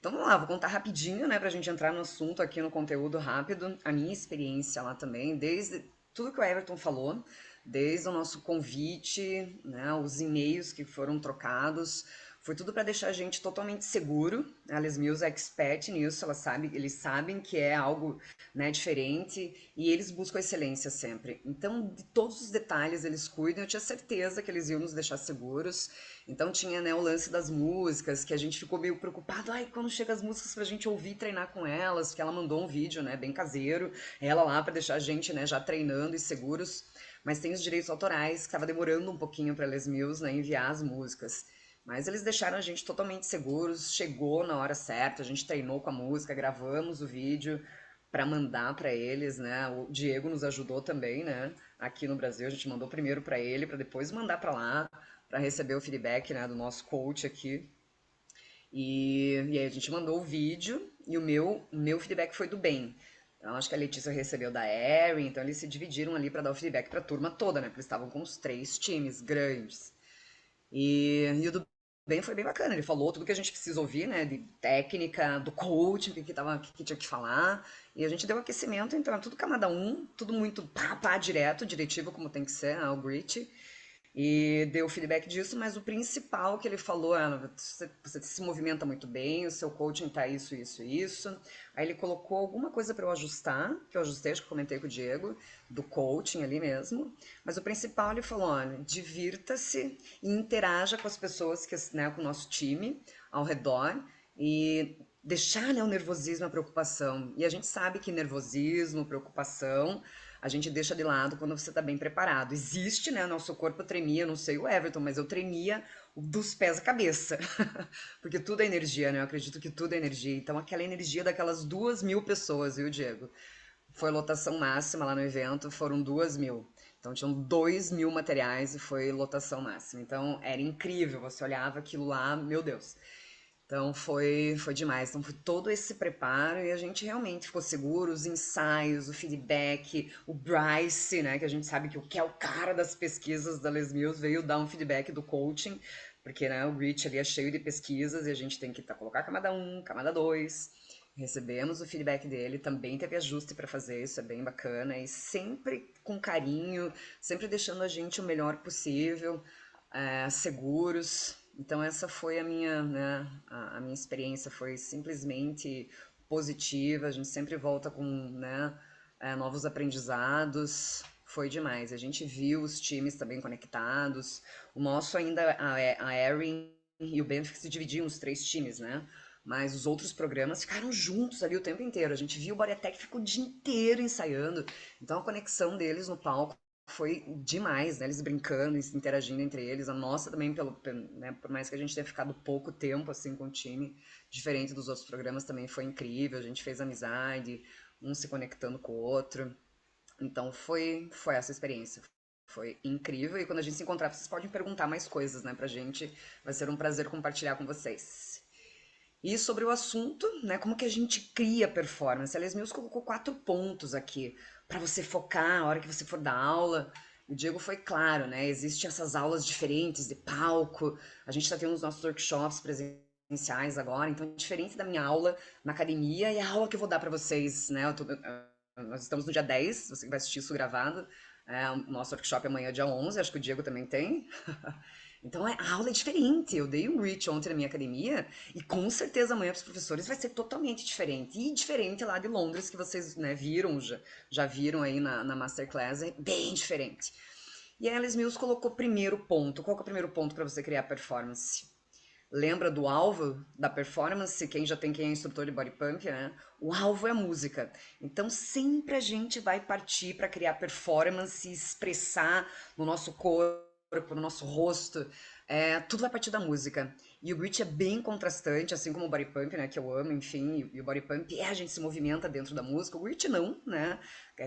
Então vamos lá, vou contar rapidinho, né, pra gente entrar no assunto aqui no conteúdo rápido, a minha experiência lá também, desde tudo que o Everton falou, desde o nosso convite, né, os e-mails que foram trocados, foi tudo para deixar a gente totalmente seguro. A Les Mills é expert nisso, eles sabem que é algo, né, diferente e eles buscam excelência sempre. Então, de todos os detalhes eles cuidam, eu tinha certeza que eles iam nos deixar seguros. Então tinha, né, o lance das músicas, que a gente ficou meio preocupado, ai, quando chega as músicas pra gente ouvir e treinar com elas, que ela mandou um vídeo, né, bem caseiro, ela lá pra deixar a gente, né, já treinando e seguros, mas tem os direitos autorais, que tava demorando um pouquinho pra Les Mills, né, enviar as músicas. Mas eles deixaram a gente totalmente seguros, chegou na hora certa, a gente treinou com a música, gravamos o vídeo para mandar para eles, né? O Diego nos ajudou também, né? Aqui no Brasil a gente mandou primeiro para ele, para depois mandar para lá, para receber o feedback, né, do nosso coach aqui. E aí a gente mandou o vídeo e o meu feedback foi do bem. Então, acho que a Letícia recebeu da Erin, então eles se dividiram ali para dar o feedback para a turma toda, né? Porque eles estavam com os 3 times grandes. E o do bem foi bem bacana. Ele falou tudo que a gente precisa ouvir, né? De técnica, do coaching, que tinha que falar. E a gente deu aquecimento, então é tudo camada 1, tudo muito pá, pá, direto, diretivo, como tem que ser, né, o grit. E deu feedback disso, mas o principal que ele falou é: você se movimenta muito bem, o seu coaching tá isso, isso, isso. Aí ele colocou alguma coisa para eu ajustar, que eu ajustei, acho que eu comentei com o Diego, do coaching ali mesmo. Mas o principal ele falou: olha, divirta-se e interaja com as pessoas, né, com o nosso time ao redor e deixar, né, o nervosismo, a preocupação. E a gente sabe que nervosismo, preocupação a gente deixa de lado quando você está bem preparado. Existe, né? Nosso corpo tremia, não sei o Everton, mas eu tremia dos pés à cabeça. Porque tudo é energia, né? Eu acredito que tudo é energia. Então, aquela energia daquelas 2.000 pessoas, viu, Diego? Foi lotação máxima lá no evento, foram 2.000. Então, tinham 2.000 materiais e foi lotação máxima. Então, era incrível. Você olhava aquilo lá, meu Deus. Então foi demais. Então foi todo esse preparo e a gente realmente ficou seguro, os ensaios, o feedback, o Bryce, né, que a gente sabe que é o cara das pesquisas da Les Mills, veio dar um feedback do coaching, porque, né, o Rich ali é cheio de pesquisas e a gente tem que colocar camada 1, camada 2. Recebemos o feedback dele, também teve ajuste para fazer, isso é bem bacana e sempre com carinho, sempre deixando a gente o melhor possível, seguros. Então essa foi a minha, né, a minha experiência foi simplesmente positiva. A gente sempre volta com, né, novos aprendizados. Foi demais. A gente viu os times também conectados. O nosso ainda, a Erin e o Benfica se dividiam os 3 times, né? Mas os outros programas ficaram juntos ali o tempo inteiro. A gente viu o Bodyatech ficou o dia inteiro ensaiando. Então a conexão deles no palco foi demais, né? Eles brincando, interagindo entre eles. A nossa também, né? Por mais que a gente tenha ficado pouco tempo assim com o time, diferente dos outros programas, também foi incrível. A gente fez amizade, um se conectando com o outro. Então foi essa experiência. Foi incrível. E quando a gente se encontrar, vocês podem perguntar mais coisas, né, pra gente. Vai ser um prazer compartilhar com vocês. E sobre o assunto, né, como que a gente cria performance? A Les Mills colocou 4 pontos aqui para você focar a hora que você for dar aula. O Diego foi claro, né? Existem essas aulas diferentes de palco. A gente está tendo os nossos workshops presenciais agora, então é diferente da minha aula na academia e a aula que eu vou dar para vocês, né? Nós estamos no dia 10, você vai assistir isso gravado. O nosso workshop é amanhã, dia 11, acho que o Diego também tem. Então a aula é diferente. Eu dei um reach ontem na minha academia e com certeza amanhã para os professores vai ser totalmente diferente. E diferente lá de Londres, que vocês, né, viram, já viram aí na Masterclass, é bem diferente. E a Alice Mills colocou primeiro ponto. Qual que é o primeiro ponto para você criar performance? Lembra do alvo da performance? Quem é instrutor de body pump, né? O alvo é a música. Então sempre a gente vai partir para criar performance, expressar no nosso corpo, no nosso rosto. Tudo vai partir da música. E o grit é bem contrastante, assim como o body pump, né? Que eu amo, enfim. E o body pump a gente se movimenta dentro da música. O grit não, né?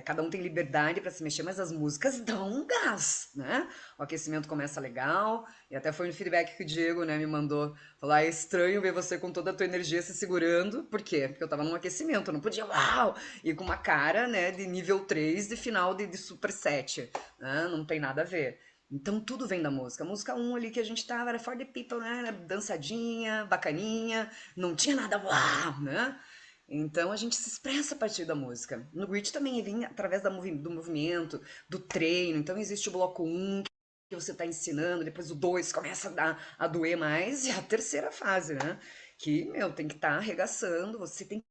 Cada um tem liberdade para se mexer, mas as músicas dão um gás, né? O aquecimento começa legal. E até foi um feedback que o Diego, né, me mandou. Falar, é estranho ver você com toda a tua energia se segurando. Por quê? Porque eu tava num aquecimento, eu não podia, uau! E com uma cara, né, de nível 3 de final de super set. Né? Não tem nada a ver. Então tudo vem da música. A música 1 ali que a gente tava era For the People, né? Era dançadinha, bacaninha, não tinha nada uau, né? Então a gente se expressa a partir da música. No Grit também vem através do movimento, do treino. Então existe o bloco 1 que você está ensinando, depois o 2 começa a doer mais, e a terceira fase, né? Que, meu, tem que estar arregaçando, você tem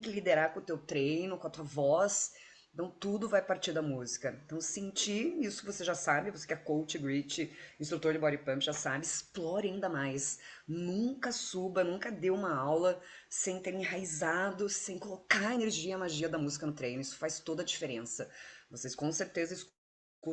que liderar com o teu treino, com a tua voz. Então tudo vai partir da música. Então sentir, isso você já sabe, você que é coach, grit, instrutor de body pump, já sabe, explore ainda mais. Nunca suba, nunca dê uma aula sem ter enraizado, sem colocar a energia e a magia da música no treino. Isso faz toda a diferença. Vocês com certeza escutam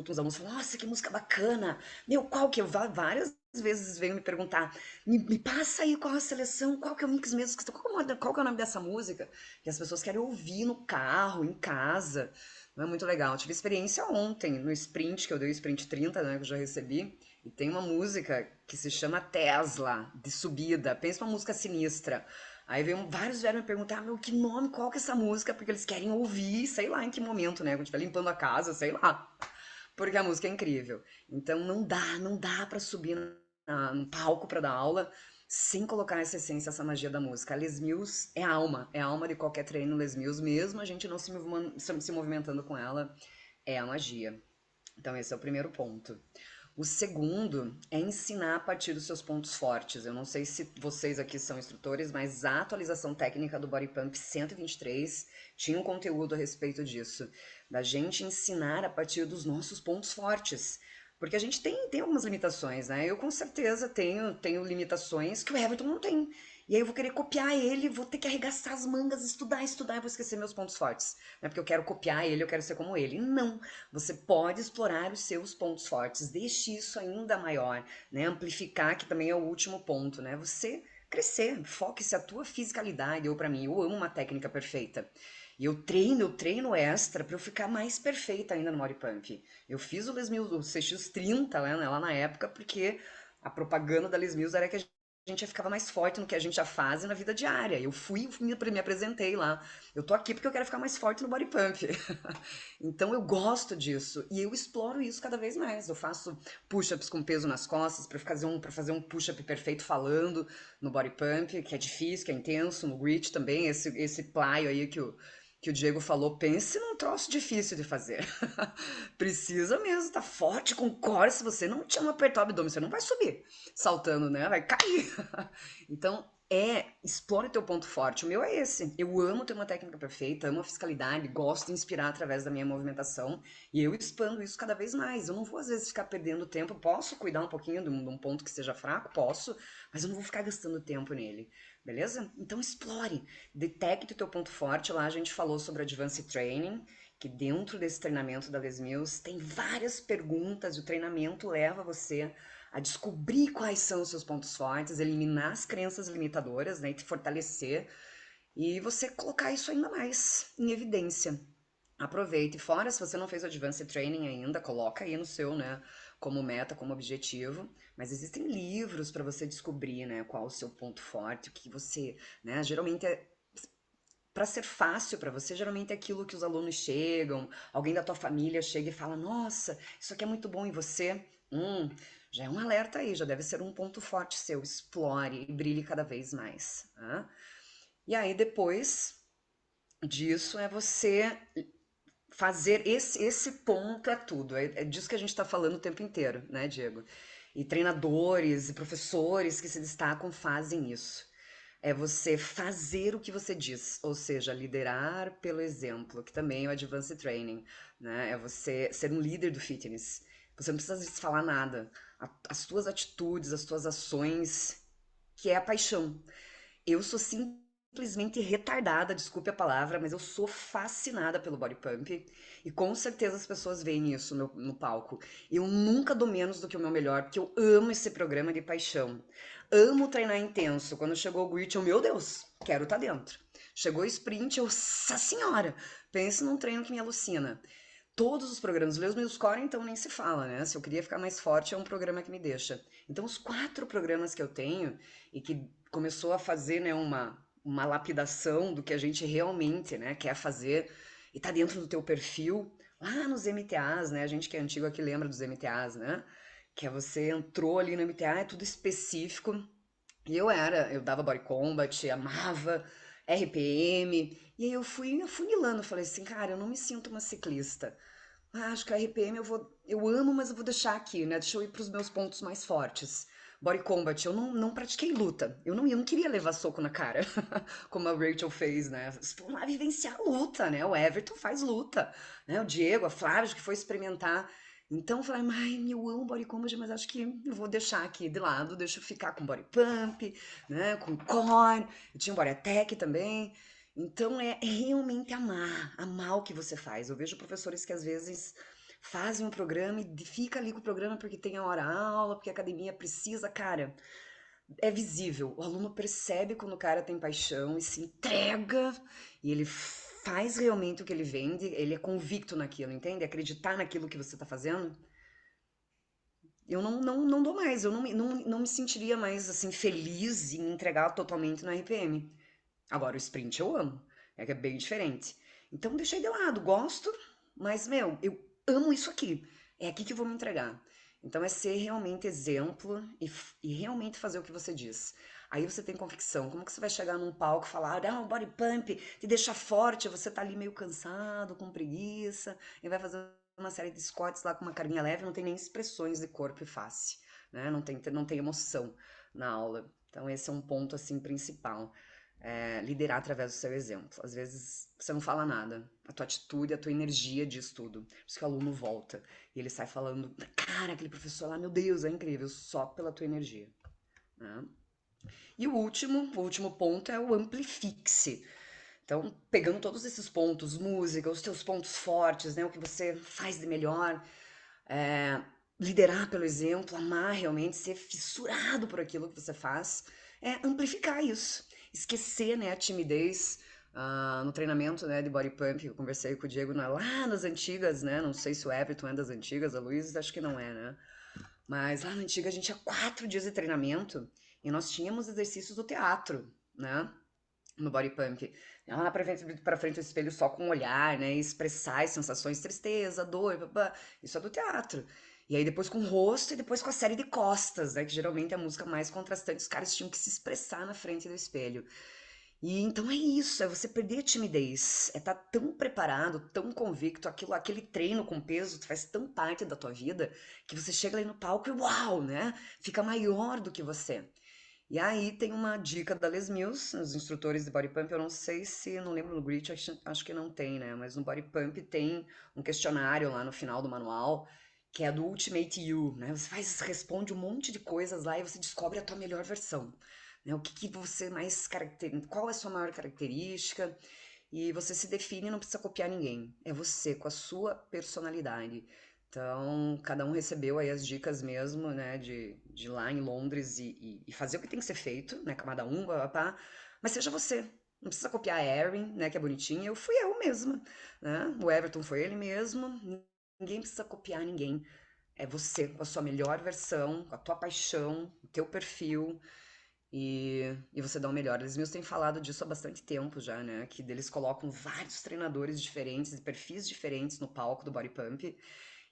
os alunos falam, nossa, que música bacana. Meu, qual que é? Várias vezes veio me perguntar, me passa aí qual a seleção, qual que é o mix mesmo, qual que é o nome dessa música? Que as pessoas querem ouvir no carro, em casa. Não é muito legal. Eu tive experiência ontem, no sprint, que eu dei o sprint 30, né, que eu já recebi, e tem uma música que se chama Tesla, de subida. Pensa uma música sinistra. Aí veio, vários vieram me perguntar, meu, que nome, qual que é essa música? Porque eles querem ouvir, sei lá em que momento, né? Quando estiver limpando a casa, sei lá. Porque a música é incrível. Então não dá para subir no palco para dar aula sem colocar essa essência, essa magia da música. A Les Mills é a alma de qualquer treino Les Mills, mesmo a gente não se movimentando com ela, é a magia. Então esse é o primeiro ponto. O segundo é ensinar a partir dos seus pontos fortes. Eu não sei se vocês aqui são instrutores, mas a atualização técnica do Body Pump 123 tinha um conteúdo a respeito disso, da gente ensinar a partir dos nossos pontos fortes. Porque a gente tem algumas limitações, né? Eu com certeza tenho limitações que o Everton não tem. E aí eu vou querer copiar ele, vou ter que arregaçar as mangas, estudar, estudar, e vou esquecer meus pontos fortes. Não é porque eu quero copiar ele, eu quero ser como ele. Não. Você pode explorar os seus pontos fortes, deixe isso ainda maior, né? Amplificar, que também é o último ponto, né? Você crescer, foque-se a tua fisicalidade. Eu, para mim, eu amo uma técnica perfeita. E eu treino extra para eu ficar mais perfeita ainda no body pump. Eu fiz o Les Mills, o CX30 lá na época, porque a propaganda da Les Mills era que a gente já ficava mais forte no que a gente já faz na vida diária. Eu fui, me apresentei lá. Eu tô aqui porque eu quero ficar mais forte no body pump. Então eu gosto disso e eu exploro isso cada vez mais. Eu faço push-ups com peso nas costas para fazer um push-up perfeito falando no body pump, que é difícil, que é intenso, no grit também, esse plyo aí que o Diego falou, pense num troço difícil de fazer. Precisa mesmo, tá forte com core, se você não apertar o abdômen, você não vai subir saltando, né? Vai cair. Então, explore teu ponto forte. O meu é esse. Eu amo ter uma técnica perfeita, amo a fiscalidade, gosto de inspirar através da minha movimentação e eu expando isso cada vez mais. Eu não vou, às vezes, ficar perdendo tempo. Posso cuidar um pouquinho de um ponto que seja fraco? Posso, mas eu não vou ficar gastando tempo nele. Beleza? Então, explore. Detecte o teu ponto forte. Lá a gente falou sobre Advanced Training, que dentro desse treinamento da Les Mills tem várias perguntas. O treinamento leva você a descobrir quais são os seus pontos fortes, eliminar as crenças limitadoras, né, e te fortalecer e você colocar isso ainda mais em evidência. Aproveite. Fora, se você não fez o Advanced Training ainda, coloca aí no seu, né, como meta, como objetivo. Mas existem livros para você descobrir, né, qual o seu ponto forte, o que você, né, geralmente para ser fácil para você, geralmente é aquilo que os alunos chegam, alguém da tua família chega e fala: "Nossa, isso aqui é muito bom em você". Já é um alerta aí, já deve ser um ponto forte seu. Explore e brilhe cada vez mais, tá? E aí depois disso é você fazer esse ponto é tudo. É disso que a gente está falando o tempo inteiro, né, Diego? E treinadores e professores que se destacam fazem isso. É você fazer o que você diz, ou seja, liderar pelo exemplo, que também é o Advanced Training, né? É você ser um líder do fitness. Você não precisa às vezes falar nada. As tuas atitudes, as tuas ações, que é a paixão. Eu sou simplesmente retardada, desculpe a palavra, mas eu sou fascinada pelo body pump e com certeza as pessoas veem isso no palco. Eu nunca dou menos do que o meu melhor, porque eu amo esse programa de paixão. Amo treinar intenso. Quando chegou o grit, eu, meu Deus, quero estar dentro. Chegou o sprint, eu, nossa senhora, pense num treino que me alucina. Todos os programas, os meus core, então nem se fala, né? Se eu queria ficar mais forte, é um programa que me deixa. Então, os 4 programas que eu tenho e que começou a fazer, né, uma lapidação do que a gente realmente, né, quer fazer e tá dentro do teu perfil, lá nos MTAs, né? A gente que é antigo aqui lembra dos MTAs, né? Que é você entrou ali no MTA, é tudo específico. E eu dava body combat, amava RPM, e aí eu fui afunilando, falei assim, cara, eu não me sinto uma ciclista. Acho que a RPM eu amo, mas eu vou deixar aqui, né? Deixa eu ir para os meus pontos mais fortes. Body Combat, eu não pratiquei luta. Eu não queria levar soco na cara, como a Rachel fez, né? Vocês foram lá vivenciar a luta, né? O Everton faz luta, né? O Diego, a Flávia, que foi experimentar. Então eu falei, ai, eu amo Body Combat, mas acho que eu vou deixar aqui de lado, deixa eu ficar com Body Pump, né? Com Core, eu tinha um Body Attack também. Então é realmente amar o que você faz. Eu vejo professores que às vezes fazem um programa e fica ali com o programa porque tem a hora aula, porque a academia precisa, cara. É visível. O aluno percebe quando o cara tem paixão e se entrega e ele faz realmente o que ele vende, ele é convicto naquilo, entende? Acreditar naquilo que você tá fazendo. Eu não dou mais, eu não me sentiria mais assim feliz em me entregar totalmente no RPM. Agora, o sprint eu amo. É que é bem diferente. Então, deixei de lado. Gosto, mas, meu, eu amo isso aqui. É aqui que eu vou me entregar. Então, é ser realmente exemplo e realmente fazer o que você diz. Aí você tem convicção. Como que você vai chegar num palco e falar, ah, um body pump te deixa forte, você tá ali meio cansado, com preguiça, e vai fazer uma série de squats lá com uma carguinha leve, não tem nem expressões de corpo e face, né? Não tem emoção na aula. Então esse é um ponto assim principal. Liderar através do seu exemplo. Às vezes você não fala nada, a tua atitude, a tua energia diz tudo. Por isso que o aluno volta e ele sai falando, cara, aquele professor lá, meu Deus, é incrível, só pela tua energia, né? E o último ponto é o amplifique-se. Então, pegando todos esses pontos, música, os teus pontos fortes, né, o que você faz de melhor, é, liderar pelo exemplo, amar realmente, ser fissurado por aquilo que você faz, amplificar isso, esquecer, né, a timidez. No treinamento, né, de body pump, que eu conversei com o Diego lá nas antigas, né, não sei se o Everton é das antigas, a Luiz acho que não é, né, mas lá na antiga a gente tinha 4 dias de treinamento e nós tínhamos exercícios do teatro, né, no body pump. Lá pra frente do espelho só com o olhar, né? E expressar as sensações, tristeza, dor, babá. Isso é do teatro. E aí depois com o rosto e depois com a série de costas, né? Que geralmente é a música mais contrastante. Os caras tinham que se expressar na frente do espelho. E então é isso, é você perder a timidez, é estar tão preparado, tão convicto, aquele treino com peso faz tão parte da tua vida que você chega ali no palco e uau, né? Fica maior do que você. E aí tem uma dica da Les Mills, os instrutores de Body Pump, eu não sei se, não lembro no Grit, acho que não tem, né? Mas no Body Pump tem um questionário lá no final do manual, que é do Ultimate You, né? Você responde um monte de coisas lá e você descobre a tua melhor versão, né? O que que você mais caracteriza, qual é a sua maior característica, e você se define e não precisa copiar ninguém. É você, com a sua personalidade. Então, cada um recebeu aí as dicas mesmo, né, de ir lá em Londres e fazer o que tem que ser feito, né, camada 1, papá, mas seja você. Não precisa copiar a Erin, né, que é bonitinha. Eu fui eu mesma, né? O Everton foi ele mesmo. Ninguém precisa copiar ninguém. É você, com a sua melhor versão, com a tua paixão, o teu perfil, e você dá o melhor. Eles mesmos têm falado disso há bastante tempo já, né? Que eles colocam vários treinadores diferentes, de perfis diferentes no palco do Body Pump.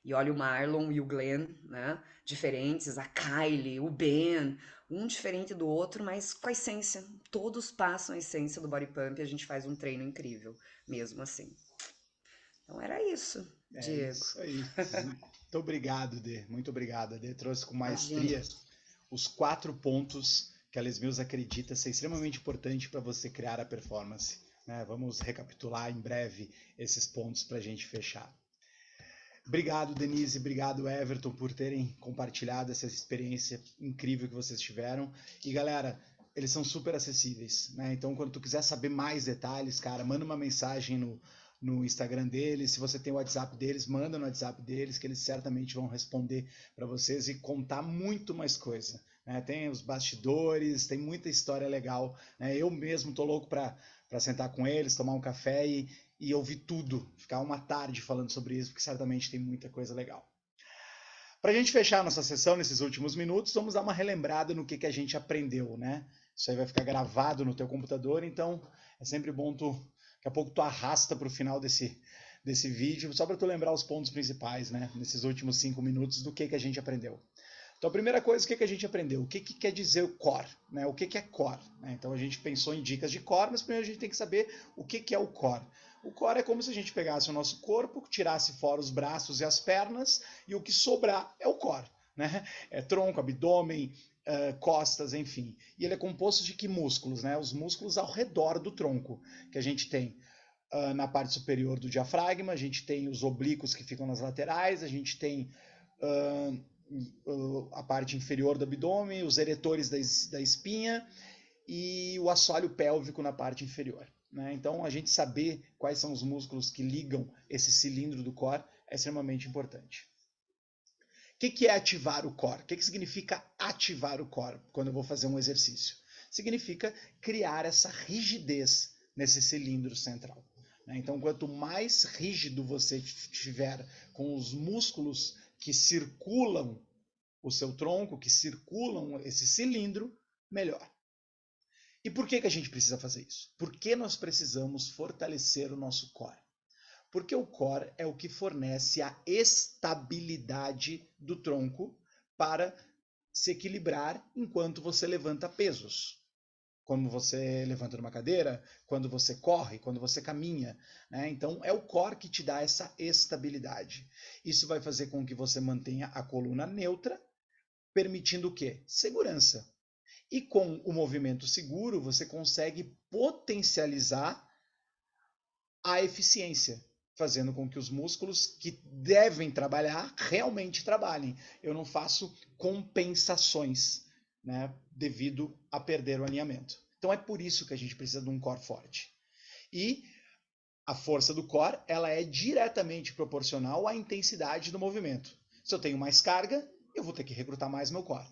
E olha o Marlon e o Glenn, né? Diferentes, a Kylie, o Ben, um diferente do outro, mas com a essência. Todos passam a essência do Body Pump e a gente faz um treino incrível, mesmo assim. Então era isso, É Diego. isso aí. Muito obrigado, Dê. Muito obrigado. A Dê trouxe com Imagina. maestria os 4 pontos que a Les Mills acredita ser extremamente importante para você criar a performance. Né? Vamos recapitular em breve esses pontos para a gente fechar. Obrigado, Denise, obrigado, Everton, por terem compartilhado essa experiência incrível que vocês tiveram. E, galera, eles são super acessíveis, né? Então, quando tu quiser saber mais detalhes, cara, manda uma mensagem no Instagram deles. Se você tem o WhatsApp deles, manda no WhatsApp deles, que eles certamente vão responder para vocês e contar muito mais coisa. Né? Tem os bastidores, tem muita história legal. Né? Eu mesmo tô louco para sentar com eles, tomar um café e ouvir tudo, ficar uma tarde falando sobre isso, porque certamente tem muita coisa legal. Para a gente fechar a nossa sessão nesses últimos minutos, vamos dar uma relembrada no que a gente aprendeu, né? Isso aí vai ficar gravado no teu computador, então é sempre bom daqui a pouco tu arrasta para o final desse vídeo, só para tu lembrar os pontos principais, né? Nesses últimos 5 minutos do que a gente aprendeu. Então, a primeira coisa, o que a gente aprendeu? O que quer dizer o core? Né? O que é core? Né? Então, a gente pensou em dicas de core, mas primeiro a gente tem que saber o que é o core. O core é como se a gente pegasse o nosso corpo, tirasse fora os braços e as pernas, e o que sobrar é o core. Né? É tronco, abdômen, costas, enfim. E ele é composto de que músculos? Né? Os músculos ao redor do tronco, que a gente tem na parte superior do diafragma, a gente tem os oblíquos que ficam nas laterais, a gente tem a parte inferior do abdômen, os eretores da espinha e o assoalho pélvico na parte inferior. Né? Então, a gente saber quais são os músculos que ligam esse cilindro do core é extremamente importante. O que é ativar o core? O que significa ativar o core quando eu vou fazer um exercício? Significa criar essa rigidez nesse cilindro central. Então, quanto mais rígido você estiver com os músculos que circulam o seu tronco, que circulam esse cilindro, melhor. E por que a gente precisa fazer isso? Por que nós precisamos fortalecer o nosso core? Porque o core é o que fornece a estabilidade do tronco para se equilibrar enquanto você levanta pesos. quando você levanta numa cadeira, quando você corre, quando você caminha, né? Então é o core que te dá essa estabilidade. Isso vai fazer com que você mantenha a coluna neutra, permitindo o quê? Segurança. E com o movimento seguro, você consegue potencializar a eficiência, fazendo com que os músculos que devem trabalhar realmente trabalhem. Eu não faço compensações, né, devido a perder o alinhamento. Então é por isso que a gente precisa de um core forte. E a força do core, ela é diretamente proporcional à intensidade do movimento. Se eu tenho mais carga, eu vou ter que recrutar mais meu core.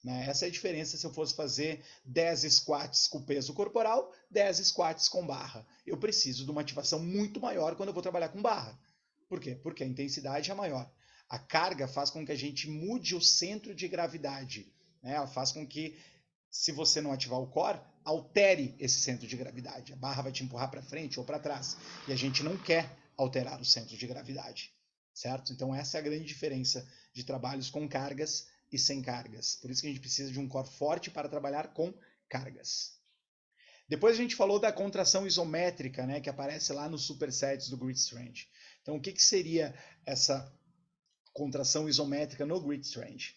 Né? Essa é a diferença se eu fosse fazer 10 squats com peso corporal, 10 squats com barra. Eu preciso de uma ativação muito maior quando eu vou trabalhar com barra. Por quê? Porque a intensidade é maior. A carga faz com que a gente mude o centro de gravidade. Né? Ela faz com que, se você não ativar o core, altere esse centro de gravidade. A barra vai te empurrar para frente ou para trás. E a gente não quer alterar o centro de gravidade. Certo? Então essa é a grande diferença de trabalhos com cargas e sem cargas. Por isso que a gente precisa de um core forte para trabalhar com cargas. Depois a gente falou da contração isométrica, né, que aparece lá nos supersets do Grit Strength. Então o que seria essa contração isométrica no Grit Strength?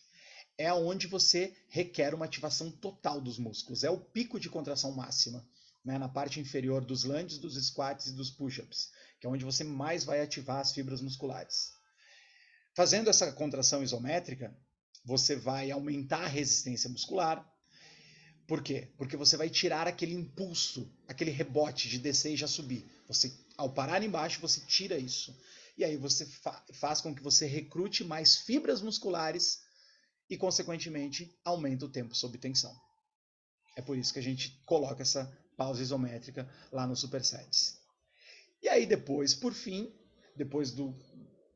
É onde você requer uma ativação total dos músculos. É o pico de contração máxima, né, na parte inferior dos lunges, dos squats e dos push-ups, que é onde você mais vai ativar as fibras musculares. Fazendo essa contração isométrica, você vai aumentar a resistência muscular. Por quê? Porque você vai tirar aquele impulso, aquele rebote de descer e já subir. Você, ao parar embaixo, você tira isso. E aí você faz com que você recrute mais fibras musculares e, consequentemente, aumenta o tempo sob tensão. É por isso que a gente coloca essa pausa isométrica lá nos supersets. E aí depois, por fim, depois do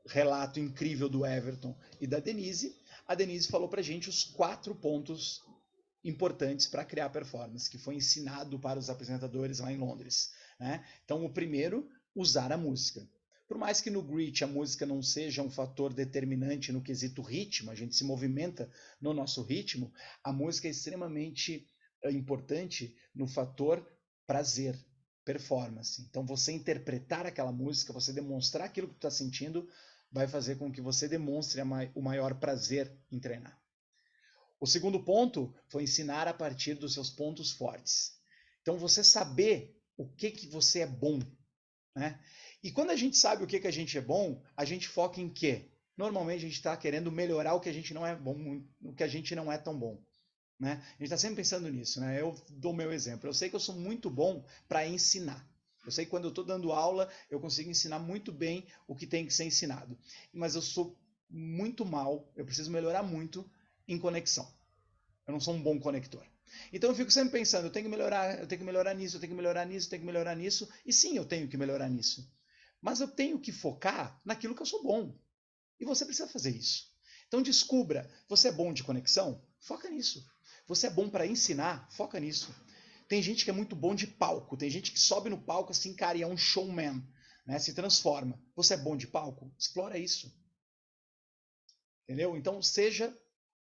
relato incrível do Everton e da Denise, a Denise falou pra gente os 4 pontos importantes para criar performance, que foi ensinado para os apresentadores lá em Londres. Né? Então, o primeiro, usar a música. Por mais que no Grit a música não seja um fator determinante no quesito ritmo, a gente se movimenta no nosso ritmo, a música é extremamente importante no fator prazer, performance. Então, você interpretar aquela música, você demonstrar aquilo que tu está sentindo, vai fazer com que você demonstre o maior prazer em treinar. O segundo ponto foi ensinar a partir dos seus pontos fortes. Então, você saber o que você é bom. Né? E quando a gente sabe o que a gente é bom, a gente foca em quê? Normalmente a gente está querendo melhorar o que a gente não é bom, o que a gente não é tão bom. Né? A gente está sempre pensando nisso. Né? Eu dou o meu exemplo. Eu sei que eu sou muito bom para ensinar. Eu sei que quando eu estou dando aula, eu consigo ensinar muito bem o que tem que ser ensinado. Mas eu sou muito mal, eu preciso melhorar muito em conexão. Eu não sou um bom conector. Então eu fico sempre pensando, eu tenho que melhorar nisso, eu tenho que melhorar nisso, eu tenho que melhorar nisso. E sim, eu tenho que melhorar nisso. Mas eu tenho que focar naquilo que eu sou bom. E você precisa fazer isso. Então descubra, você é bom de conexão? Foca nisso. Você é bom para ensinar? Foca nisso. Tem gente que é muito bom de palco, tem gente que sobe no palco assim, cara, e é um showman, né? Se transforma. Você é bom de palco? Explora isso. Entendeu? Então seja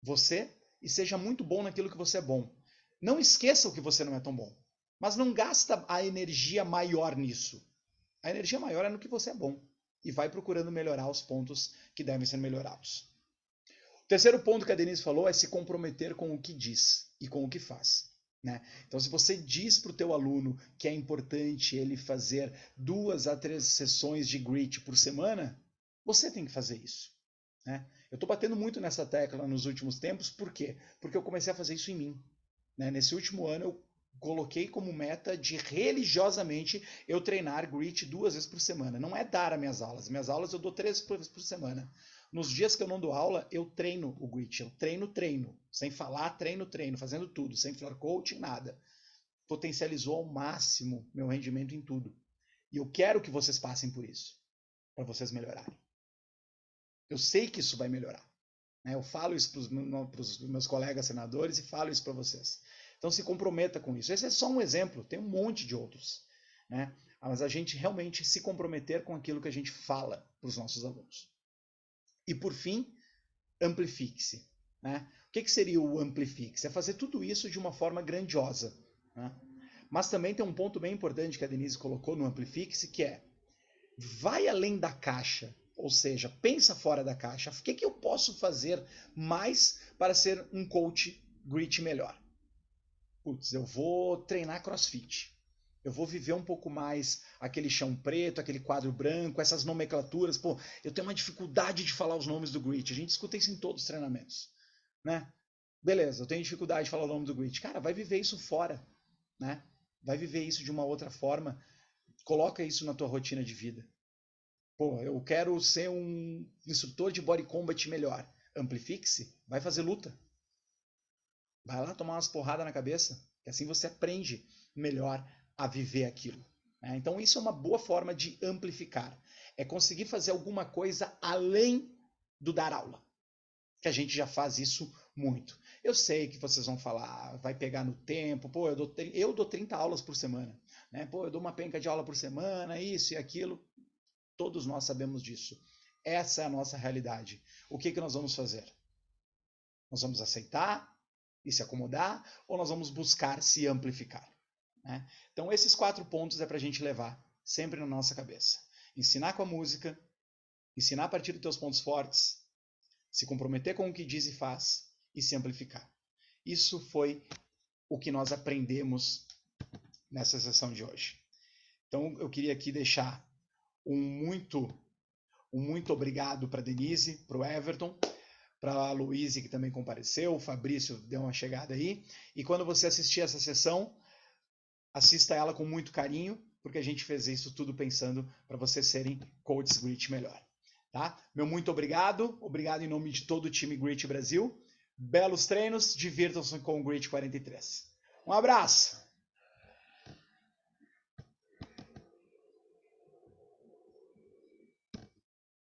você e seja muito bom naquilo que você é bom. Não esqueça o que você não é tão bom, mas não gasta a energia maior nisso. A energia maior é no que você é bom e vai procurando melhorar os pontos que devem ser melhorados. O terceiro ponto que a Denise falou é se comprometer com o que diz e com o que faz. Né? Então, se você diz para o teu aluno que é importante ele fazer 2 a 3 sessões de Grit por semana, você tem que fazer isso. Né? Eu estou batendo muito nessa tecla nos últimos tempos, por quê? Porque eu comecei a fazer isso em mim. Né? Nesse último ano, eu coloquei como meta de religiosamente eu treinar Grit 2 vezes por semana. Não é dar as minhas aulas eu dou 3 vezes por semana. Nos dias que eu não dou aula, eu treino o Grit, eu treino, sem falar, treino, fazendo tudo, sem floor coaching, nada. Potencializou ao máximo meu rendimento em tudo. E eu quero que vocês passem por isso, para vocês melhorarem. Eu sei que isso vai melhorar. Né? Eu falo isso para os meus colegas senadores e falo isso para vocês. Então se comprometa com isso. Esse é só um exemplo, tem um monte de outros. Né? Mas a gente realmente se comprometer com aquilo que a gente fala para os nossos alunos. E por fim, amplifique-se. Né? O que seria o amplifique-se? É fazer tudo isso de uma forma grandiosa. né? Mas também tem um ponto bem importante que a Denise colocou no Amplifique-se, que é vai além da caixa, ou seja, pensa fora da caixa. O que eu posso fazer mais para ser um coach grit melhor? Putz, eu vou treinar CrossFit. Eu vou viver um pouco mais aquele chão preto, aquele quadro branco, essas nomenclaturas. Pô, eu tenho uma dificuldade de falar os nomes do grit. A gente escuta isso em todos os treinamentos, né? Beleza, eu tenho dificuldade de falar o nome do grit. Cara, vai viver isso fora, né? Vai viver isso de uma outra forma. Coloca isso na tua rotina de vida. Pô, eu quero ser um instrutor de body combat melhor. Amplifique-se, vai fazer luta. Vai lá tomar umas porradas na cabeça, que assim você aprende melhor a viver aquilo. Né? Então isso é uma boa forma de amplificar. É conseguir fazer alguma coisa além do dar aula. Que a gente já faz isso muito. Eu sei que vocês vão falar, vai pegar no tempo, pô, eu dou 30 aulas por semana. Né? Pô, eu dou uma penca de aula por semana, isso e aquilo. Todos nós sabemos disso. Essa é a nossa realidade. O que nós vamos fazer? Nós vamos aceitar e se acomodar ou nós vamos buscar se amplificar? Né? Então, esses 4 pontos é para a gente levar sempre na nossa cabeça. Ensinar com a música, ensinar a partir dos teus pontos fortes, se comprometer com o que diz e faz e se amplificar. Isso foi o que nós aprendemos nessa sessão de hoje. Então, eu queria aqui deixar um muito obrigado para a Denise, para o Everton, para a Luíse, que também compareceu, o Fabrício deu uma chegada aí. E quando você assistir essa sessão, assista ela com muito carinho, porque a gente fez isso tudo pensando para vocês serem coaches grit melhor. Tá? Meu muito obrigado em nome de todo o time Grit Brasil. Belos treinos, divirtam-se com o Grit 43. Um abraço!